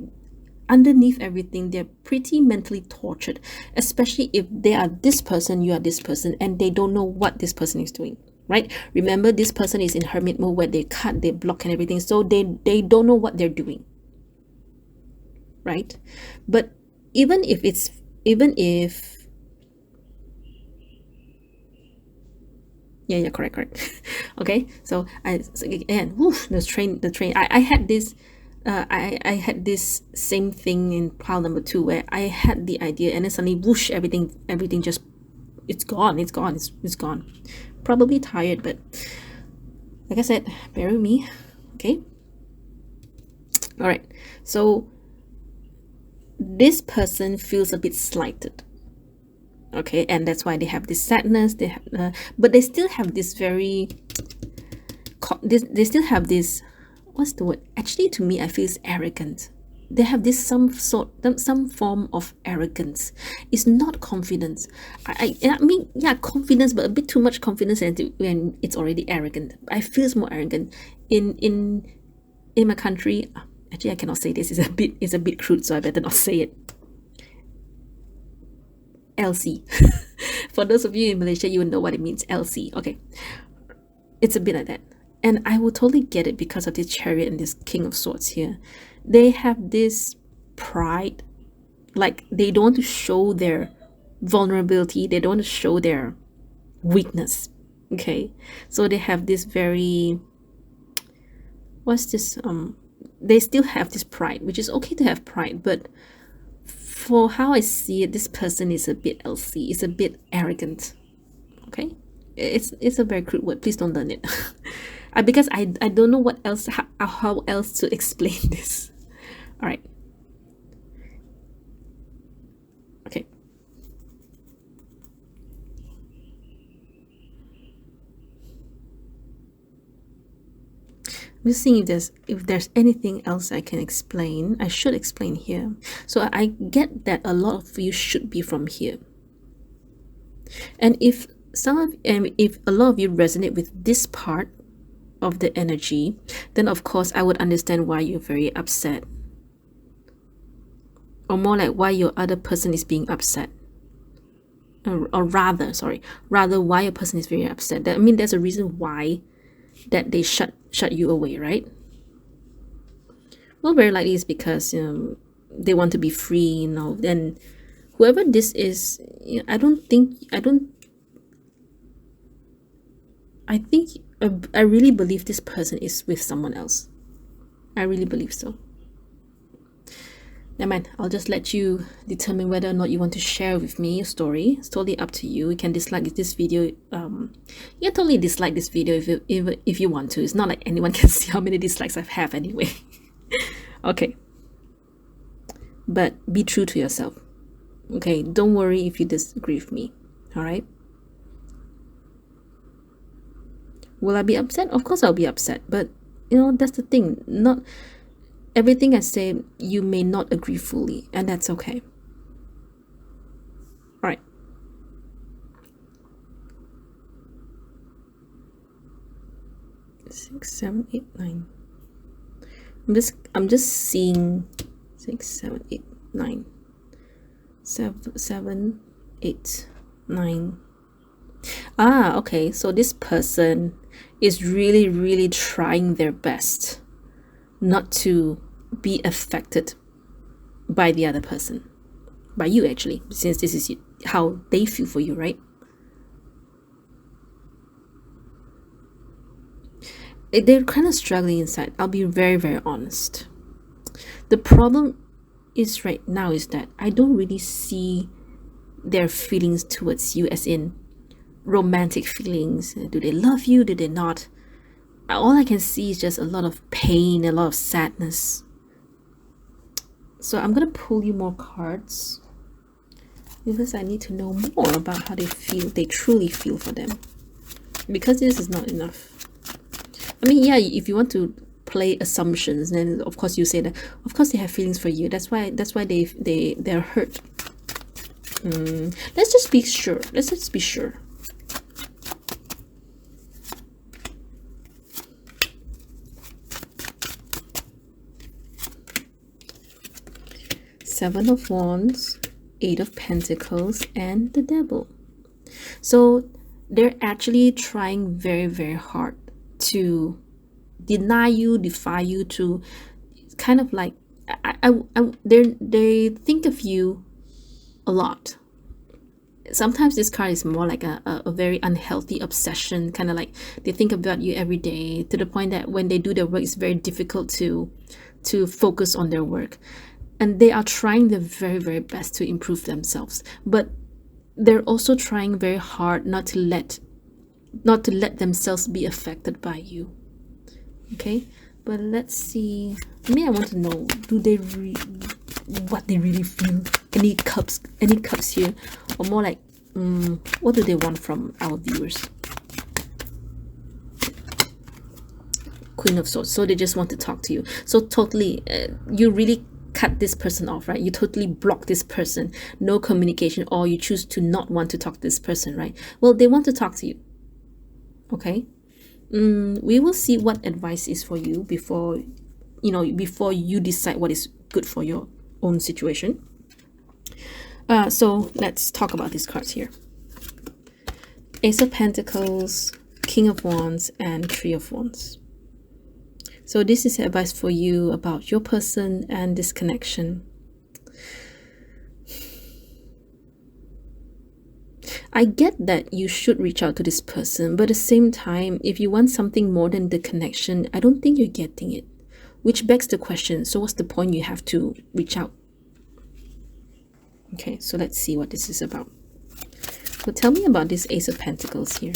[SPEAKER 1] underneath everything, they're pretty mentally tortured, especially if they are this person, you are this person, and they don't know what this person is doing, right? Remember, this person is in hermit mode where they cut, they block and everything, so they don't know what they're doing, right? But even if yeah, correct. Okay, so again, woof, the train. I had this I had this same thing in pile number 2 where I had the idea and then suddenly whoosh, everything just, it's gone. It's gone. Probably tired, but like I said, bear with me. Okay, all right, so this person feels a bit slighted. Okay, and that's why they have this sadness. They have, but they still have this very they still have this, what's the word, actually to me I feel it's arrogant. They have this some form of arrogance. It's not confidence. I mean, yeah, confidence, but a bit too much confidence, and when it's already arrogant, I feel it's more arrogant. In my country, actually I cannot say this, it's a bit crude, so I better not say it. LC. For those of you in Malaysia, you will know what it means, LC. Okay, it's a bit like that, and I will totally get it because of this Chariot and this King of Swords here. They have this pride, like they don't want to show their vulnerability, they don't want to show their weakness. Okay, so they have this very, what's this, they still have this pride, which is okay to have pride, but for how I see it, this person is a bit LC, it's a bit arrogant. Okay, it's a very crude word, please don't learn it. Because I don't know what else, how else to explain this. All right, okay, I'm just seeing if there's anything else I can explain. I should explain here. So I get that a lot of you should be from here, and if a lot of you resonate with this part of the energy, then of course I would understand why you're very upset, or more like why your other person is being upset, or rather why a person is very upset. I mean, there's a reason why that they shut you away, right? Well, very likely is because they want to be free, and whoever this is, I really believe this person is with someone else. I really believe so. Never mind, I'll just let you determine whether or not you want to share with me your story. It's totally up to you. You can dislike this video. You can totally dislike this video if you want to. It's not like anyone can see how many dislikes I have anyway. Okay, but be true to yourself. Okay, don't worry if you disagree with me. All right, will I be upset? Of course I'll be upset, but that's the thing. Not everything I say you may not agree fully, and that's okay. All right. Six, 7, 8, 9. I'm just seeing 6, 7, 8, 9. 7, 8, 9. Ah, okay. So this person is really, really trying their best not to be affected by the other person, by you actually, since this is how they feel for you, right? They're kind of struggling inside. I'll be very, very honest. The problem is right now is that I don't really see their feelings towards you, as in romantic feelings. Do they love you? Do they not? All I can see is just a lot of pain, a lot of sadness. So I'm gonna pull you more cards because I need to know more about how they feel, they truly feel for them, because this is not enough. I mean, yeah, if you want to play assumptions, then of course you say that of course they have feelings for you, that's why they're hurt. Let's just be sure. Seven of Wands, Eight of Pentacles, and the Devil. So they're actually trying very, very hard to deny you, defy you, to kind of like they think of you a lot. Sometimes this card is more like a very unhealthy obsession, kind of like they think about you every day, to the point that when they do their work, it's very difficult to focus on their work. And they are trying their very, very best to improve themselves, but they're also trying very hard not to let themselves be affected by you. Okay, but let's see. I want to know, do they what they really feel? Any cups here, or more like what do they want from our viewers? Queen of Swords. So they just want to talk to you. So totally, you really cut this person off, right? You totally block this person, no communication, or you choose to not want to talk to this person, right? Well, they want to talk to you. Okay, we will see what advice is for you before you decide what is good for your own situation. So let's talk about these cards here. Ace of Pentacles, King of Wands, and Three of Wands. So this is advice for you about your person and this connection. I get that you should reach out to this person, but at the same time, if you want something more than the connection, I don't think you're getting it. Which begs the question, so what's the point you have to reach out? Okay, so let's see what this is about. So tell me about this Ace of Pentacles here.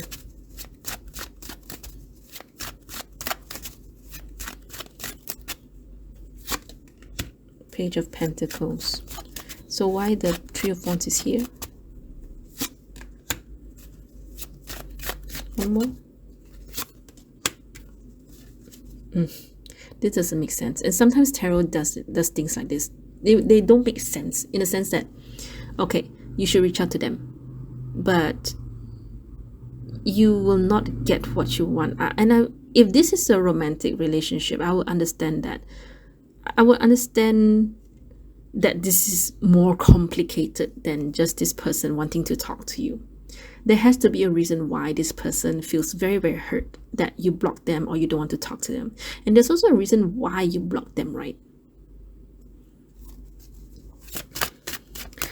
[SPEAKER 1] Page of Pentacles. So why the Three of Wands is here? One more. This doesn't make sense. And sometimes tarot does things like this. They don't make sense, in the sense that, okay, you should reach out to them, but you will not get what you want. If this is a romantic relationship, I will understand that. I will understand that this is more complicated than just this person wanting to talk to you. There has to be a reason why this person feels very, very hurt that you block them or you don't want to talk to them. And there's also a reason why you block them, right?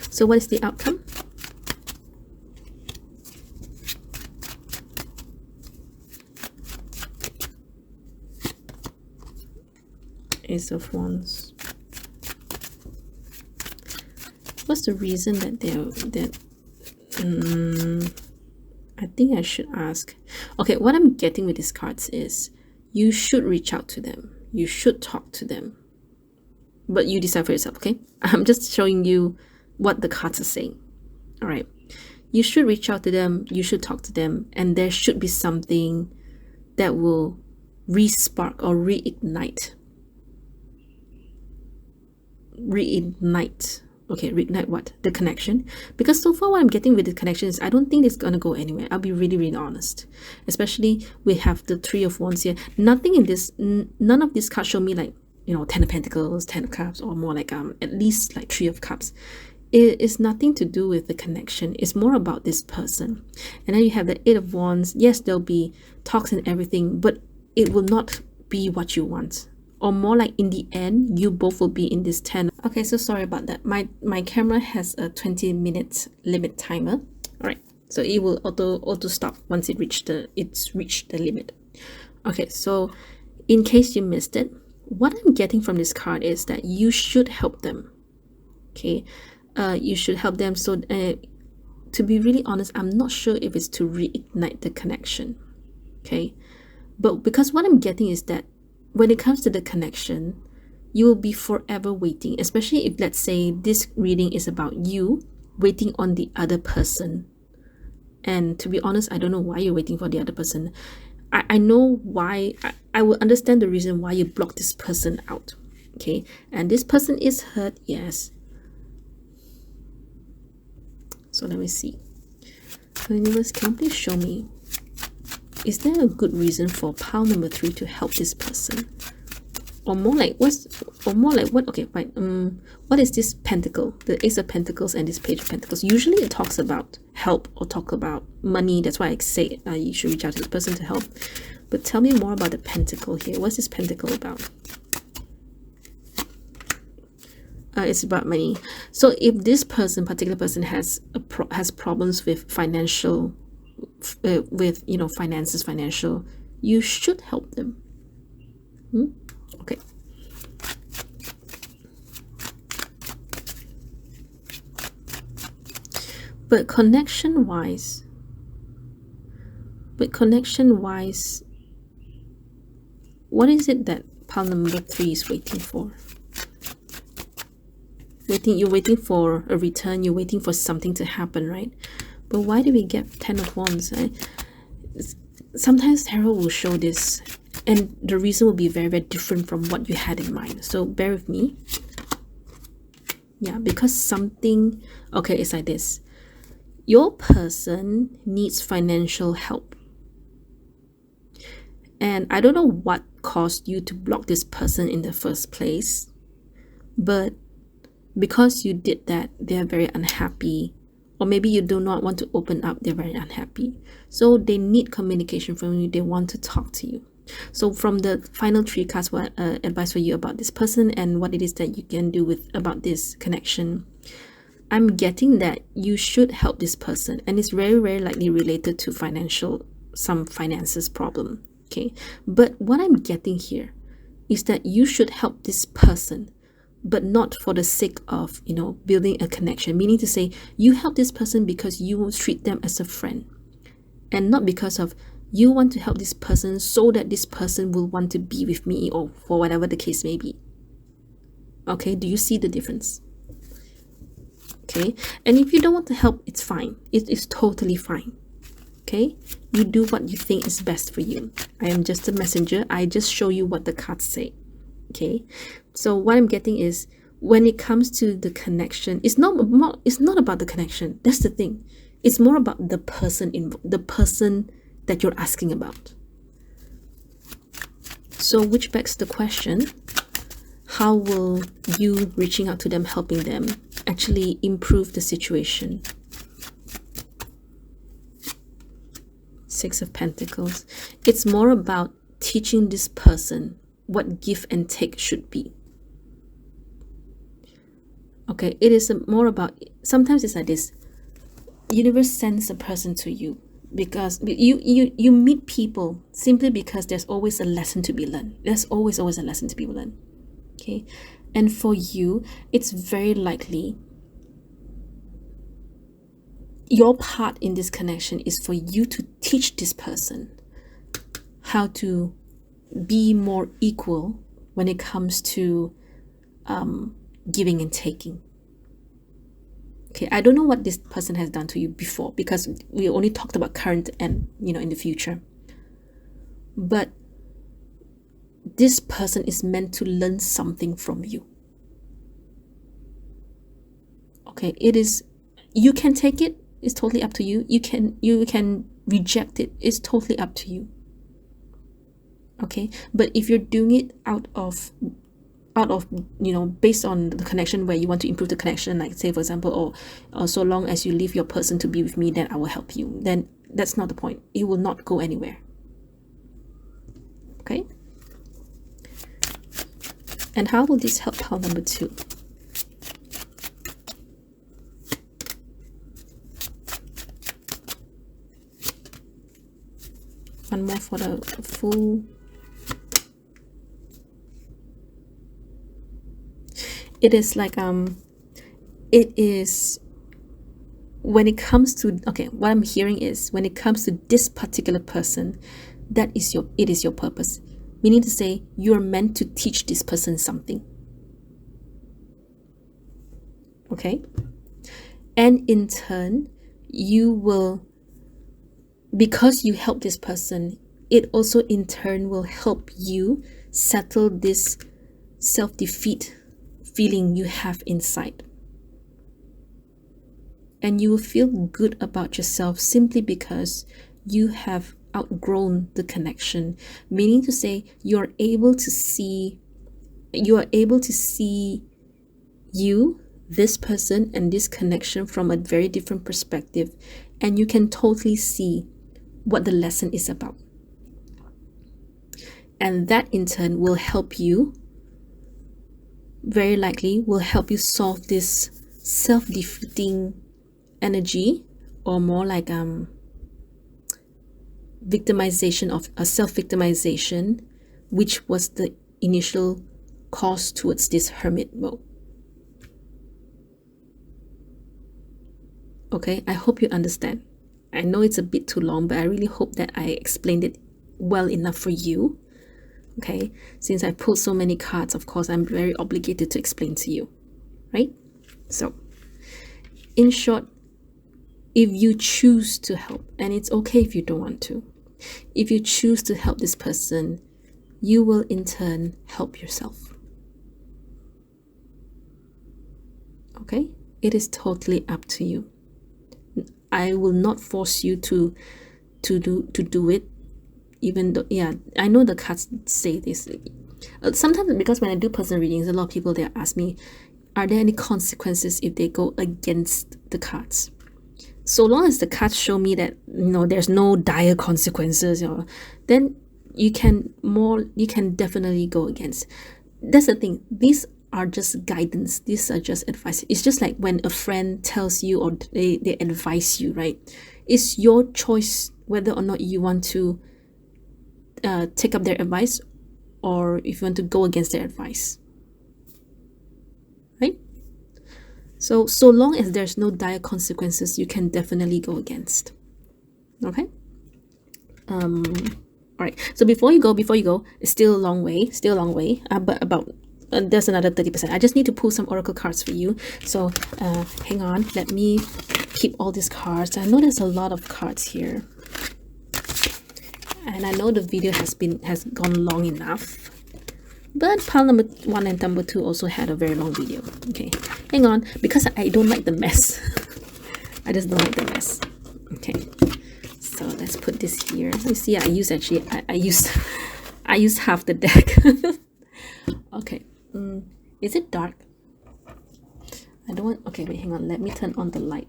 [SPEAKER 1] So what is the outcome? Ace of Wands. What's the reason that I think I should ask. Okay, what I'm getting with these cards is you should reach out to them. You should talk to them. But you decide for yourself, okay? I'm just showing you what the cards are saying. All right. You should reach out to them. You should talk to them. And there should be something that will re-spark or reignite. Okay, reignite what? The connection. Because so far what I'm getting with the connection is I don't think it's gonna go anywhere. I'll be really, really honest. Especially we have the Three of Wands here. Nothing in this, none of these cards show me like, you know, 10 of Pentacles, 10 of Cups, or more like at least like 3 of Cups. It is nothing to do with the connection. It's more about this person. And then you have the 8 of Wands. Yes, there'll be talks and everything, but it will not be what you want. Or more like in the end, you both will be in this 10. Okay, so sorry about that. My camera has a 20-minute limit timer. All right, so it will auto stop once it's reached the limit. Okay, so in case you missed it, what I'm getting from this card is that you should help them. Okay, you should help them. So to be really honest, I'm not sure if it's to reignite the connection. Okay, but because what I'm getting is that when it comes to the connection, you will be forever waiting, especially if, let's say, this reading is about you waiting on the other person. And to be honest, I don't know why you're waiting for the other person. I know why. I will understand the reason why you block this person out. Okay, and this person is hurt, yes. So let me see. So universe, can you please show me, is there a good reason for pile number 3 to help this person? Or more like, or more like what? Okay, fine. What is this pentacle? The Ace of Pentacles and this Page of Pentacles. Usually it talks about help or talk about money. That's why I say you should reach out to this person to help. But tell me more about the pentacle here. What's this pentacle about? It's about money. So if this particular person has problems with financial, with finances, financial, you should help them. Okay. But connection wise, what is it that pile number 3 is waiting for? You're waiting for a return, you're waiting for something to happen, right? But why do we get 10 of Wands? Sometimes tarot will show this, and the reason will be very, very different from what you had in mind. So bear with me. Yeah, because something, okay, it's like this. Your person needs financial help. And I don't know what caused you to block this person in the first place, but because you did that, they're very unhappy. Or maybe you do not want to open up, they're very unhappy. So they need communication from you, they want to talk to you. So from the final 3 cards, what advice for you about this person and what it is that you can do about this connection. I'm getting that you should help this person, and it's very, very likely related to some finances problem. Okay, but what I'm getting here is that you should help this person, but not for the sake of building a connection. Meaning to say, you help this person because you will treat them as a friend, and not because of you want to help this person so that this person will want to be with me, or for whatever the case may be. Okay, do you see the difference? Okay, and if you don't want to help, it's fine. It is totally fine. Okay, you do what you think is best for you. I am just a messenger. I just show you what the cards say. Okay, so what I'm getting is, when it comes to the connection, it's not about the connection. That's the thing. It's more about the person that you're asking about. So which begs the question, how will you reaching out to them, helping them, actually improve the situation? 6 of Pentacles. It's more about teaching this person what give and take should be. Okay, it is more about, sometimes it's like this. Universe sends a person to you because you meet people simply because there's always a lesson to be learned. There's always a lesson to be learned. Okay, and for you, it's very likely your part in this connection is for you to teach this person how to be more equal when it comes to giving and taking. Okay, I don't know what this person has done to you before, because we only talked about current and in the future. But this person is meant to learn something from you. Okay, it is, you can take it, it's totally up to you. You can reject it, it's totally up to you. Okay, but if you're doing it out of based on the connection, where you want to improve the connection, like say for example, or so long as you leave your person to be with me, then I will help you, then that's not the point. It will not go anywhere. Okay, and how will this help pile number 2? One more for the full. It is like it is, when it comes to, okay, what I'm hearing is, when it comes to this particular person, it is your purpose. Meaning to say, you're meant to teach this person something. Okay, and in turn, you will, because you help this person, it also in turn will help you settle this self-defeat feeling you have inside. And you will feel good about yourself simply because you have outgrown the connection. Meaning to say, you're able to see you are able to see you, this person, and this connection from a very different perspective, and you can totally see what the lesson is about. And that in turn will help you, very likely will help you solve this self-defeating energy, or more like victimization, of a self-victimization, which was the initial cause towards this hermit mode. Okay, I hope you understand. I know it's a bit too long, but I really hope that I explained it well enough for you. Okay, since I pulled so many cards, of course, I'm very obligated to explain to you, right? So, in short, if you choose to help, and it's okay if you don't want to, if you choose to help this person, you will in turn help yourself. Okay, it is totally up to you. I will not force you to do it, even though, yeah, I know the cards say this. Sometimes, because when I do personal readings, a lot of people, they ask me, are there any consequences if they go against the cards? So long as the cards show me that, you know, there's no dire consequences, you know, then you can definitely go against. That's the thing. These are just guidance. These are just advice. It's just like when a friend tells you, or they advise you, right? It's your choice whether or not you want to take up their advice, or if you want to go against their advice, right? So long as there's no dire consequences, you can definitely go against. Okay. All right. So before you go, it's still a long way. But about there's another 30%. I just need to pull some oracle cards for you. So hang on. Let me keep all these cards. I know there's a lot of cards here, and I know the video has gone long enough, but pile number 1 and number 2 also had a very long video. Okay, hang on, because I don't like the mess. I just don't like the mess. Okay, so let's put this here. You see, I used half the deck. Okay, is it dark? I don't want. Okay, wait, hang on. Let me turn on the light.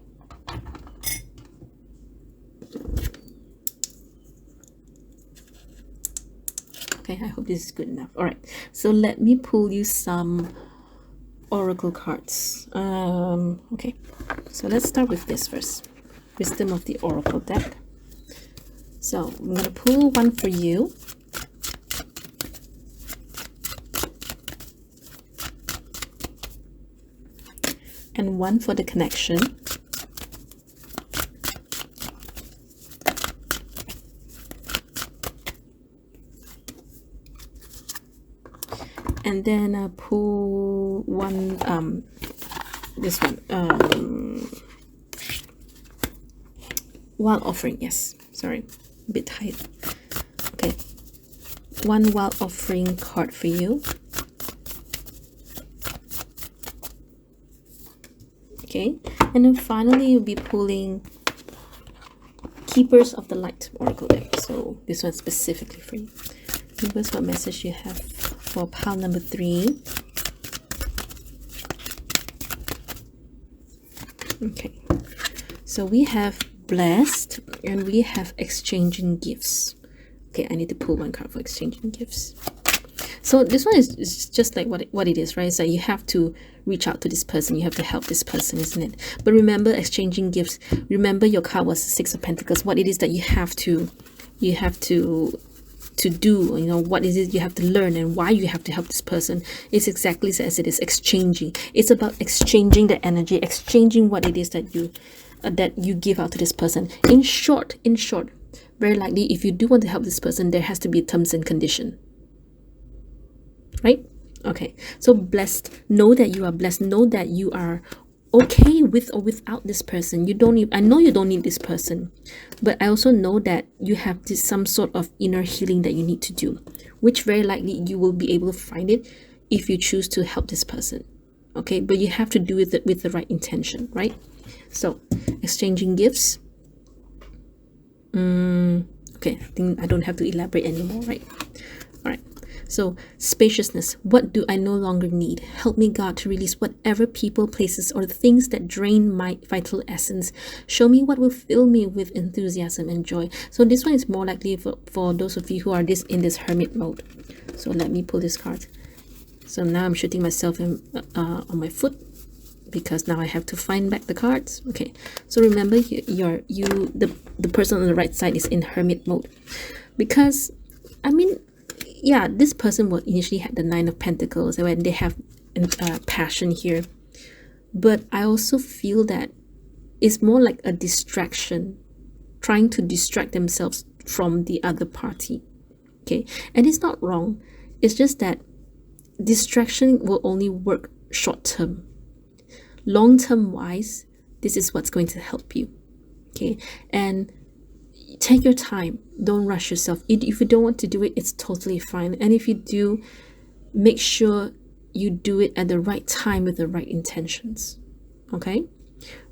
[SPEAKER 1] Okay, I hope this is good enough. All right, so let me pull you some oracle cards. Okay, so let's start with this first. Wisdom of the Oracle deck. So I'm gonna pull one for you. And one for the connection. And then pull one, this one, wild offering. Yes, sorry, a bit tight. Okay, one wild offering card for you. Okay, and then finally you'll be pulling Keepers of the Light Oracle deck. So this one specifically for you. Here's what message you have for pile number 3. Okay, so we have blessed and we have exchanging gifts. Okay, I need to pull one card for exchanging gifts. So this one is just like what it is, right? So you have to reach out to this person, you have to help this person, isn't it? But remember, exchanging gifts, remember your card was 6 of Pentacles. What it is that you have to do, you know, what is it you have to learn, and why you have to help this person is exactly as it is, exchanging. It's about exchanging the energy, exchanging what it is that you give out to this person. In short, very likely, if you do want to help this person, there has to be terms and condition, right? Okay, so blessed, know that you are blessed, know that you are okay with or without this person. You don't need, I know you don't need this person, but I also know that you have this some sort of inner healing that you need to do, which very likely you will be able to find it if you choose to help this person. Okay, but you have to do it with the right intention, right? So exchanging gifts. Okay, I think I don't have to elaborate anymore, right? All right, So spaciousness, what do I no longer need? Help me, God, to release whatever people, places, or the things that drain my vital essence. Show me what will fill me with enthusiasm and joy. So this one is more likely for those of you who are in this hermit mode. So let me pull this card. So now I'm shooting myself on my foot, because now I have to find back the cards. Okay, so remember, the person on the right side is in hermit mode, because I mean, yeah, this person will initially have the Nine of Pentacles when they have passion here, but I also feel that it's more like a distraction, trying to distract themselves from the other party. Okay, and it's not wrong, it's just that distraction will only work short term. Long term wise, this is what's going to help you. Okay, and take your time, don't rush yourself. If you don't want to do it, it's totally fine. And if you do, make sure you do it at the right time with the right intentions. Okay,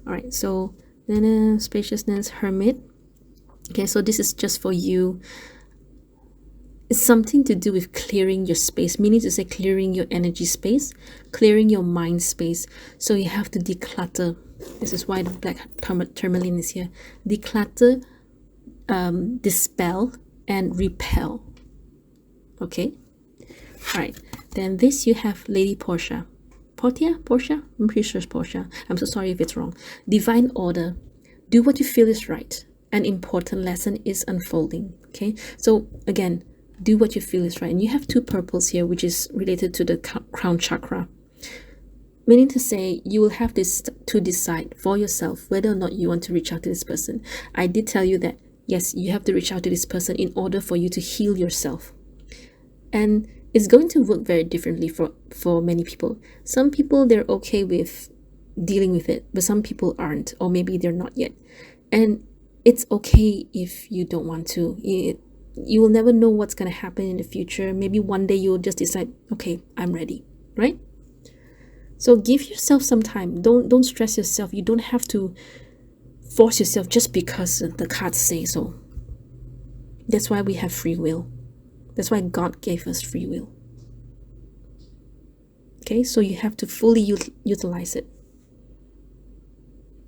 [SPEAKER 1] all right, so then spaciousness, hermit. Okay, so this is just for you. It's something to do with clearing your space, meaning to say clearing your energy space, clearing your mind space. So you have to declutter. This is why the black tourmaline is here. Declutter, dispel, and repel. Okay, all right, then this you have Lady Portia. Portia? I'm pretty sure it's Portia. I'm so sorry if it's wrong. Divine order. Do what you feel is right. An important lesson is unfolding. Okay, so again, do what you feel is right. And you have two purples here, which is related to the crown chakra, meaning to say you will have to decide for yourself whether or not you want to reach out to this person. I did tell you that yes, you have to reach out to this person in order for you to heal yourself, and it's going to work very differently for many people. Some people, they're okay with dealing with it, but some people aren't, or maybe they're not yet. And it's okay if you don't want to. You will never know what's going to happen in the future. Maybe one day you'll just decide, okay, I'm ready, right? So give yourself some time. Don't stress yourself. You don't have to force yourself just because the cards say so. That's why we have free will. That's why God gave us free will. Okay, so you have to fully utilize it.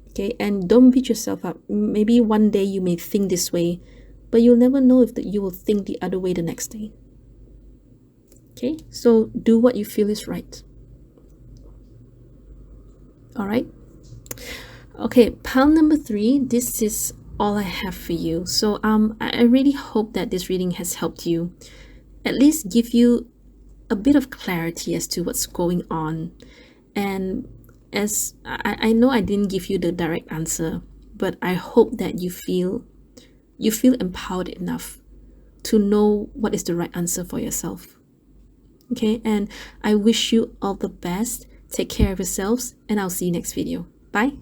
[SPEAKER 1] Okay, and don't beat yourself up. Maybe one day you may think this way, but you'll never know if you will think the other way the next day. Okay, so do what you feel is right. All right. Okay, pile number 3. This is all I have for you. So I really hope that this reading has helped you, at least give you a bit of clarity as to what's going on. And as I know I didn't give you the direct answer, but I hope that you feel empowered enough to know what is the right answer for yourself. Okay, and I wish you all the best. Take care of yourselves, and I'll see you next video. Bye.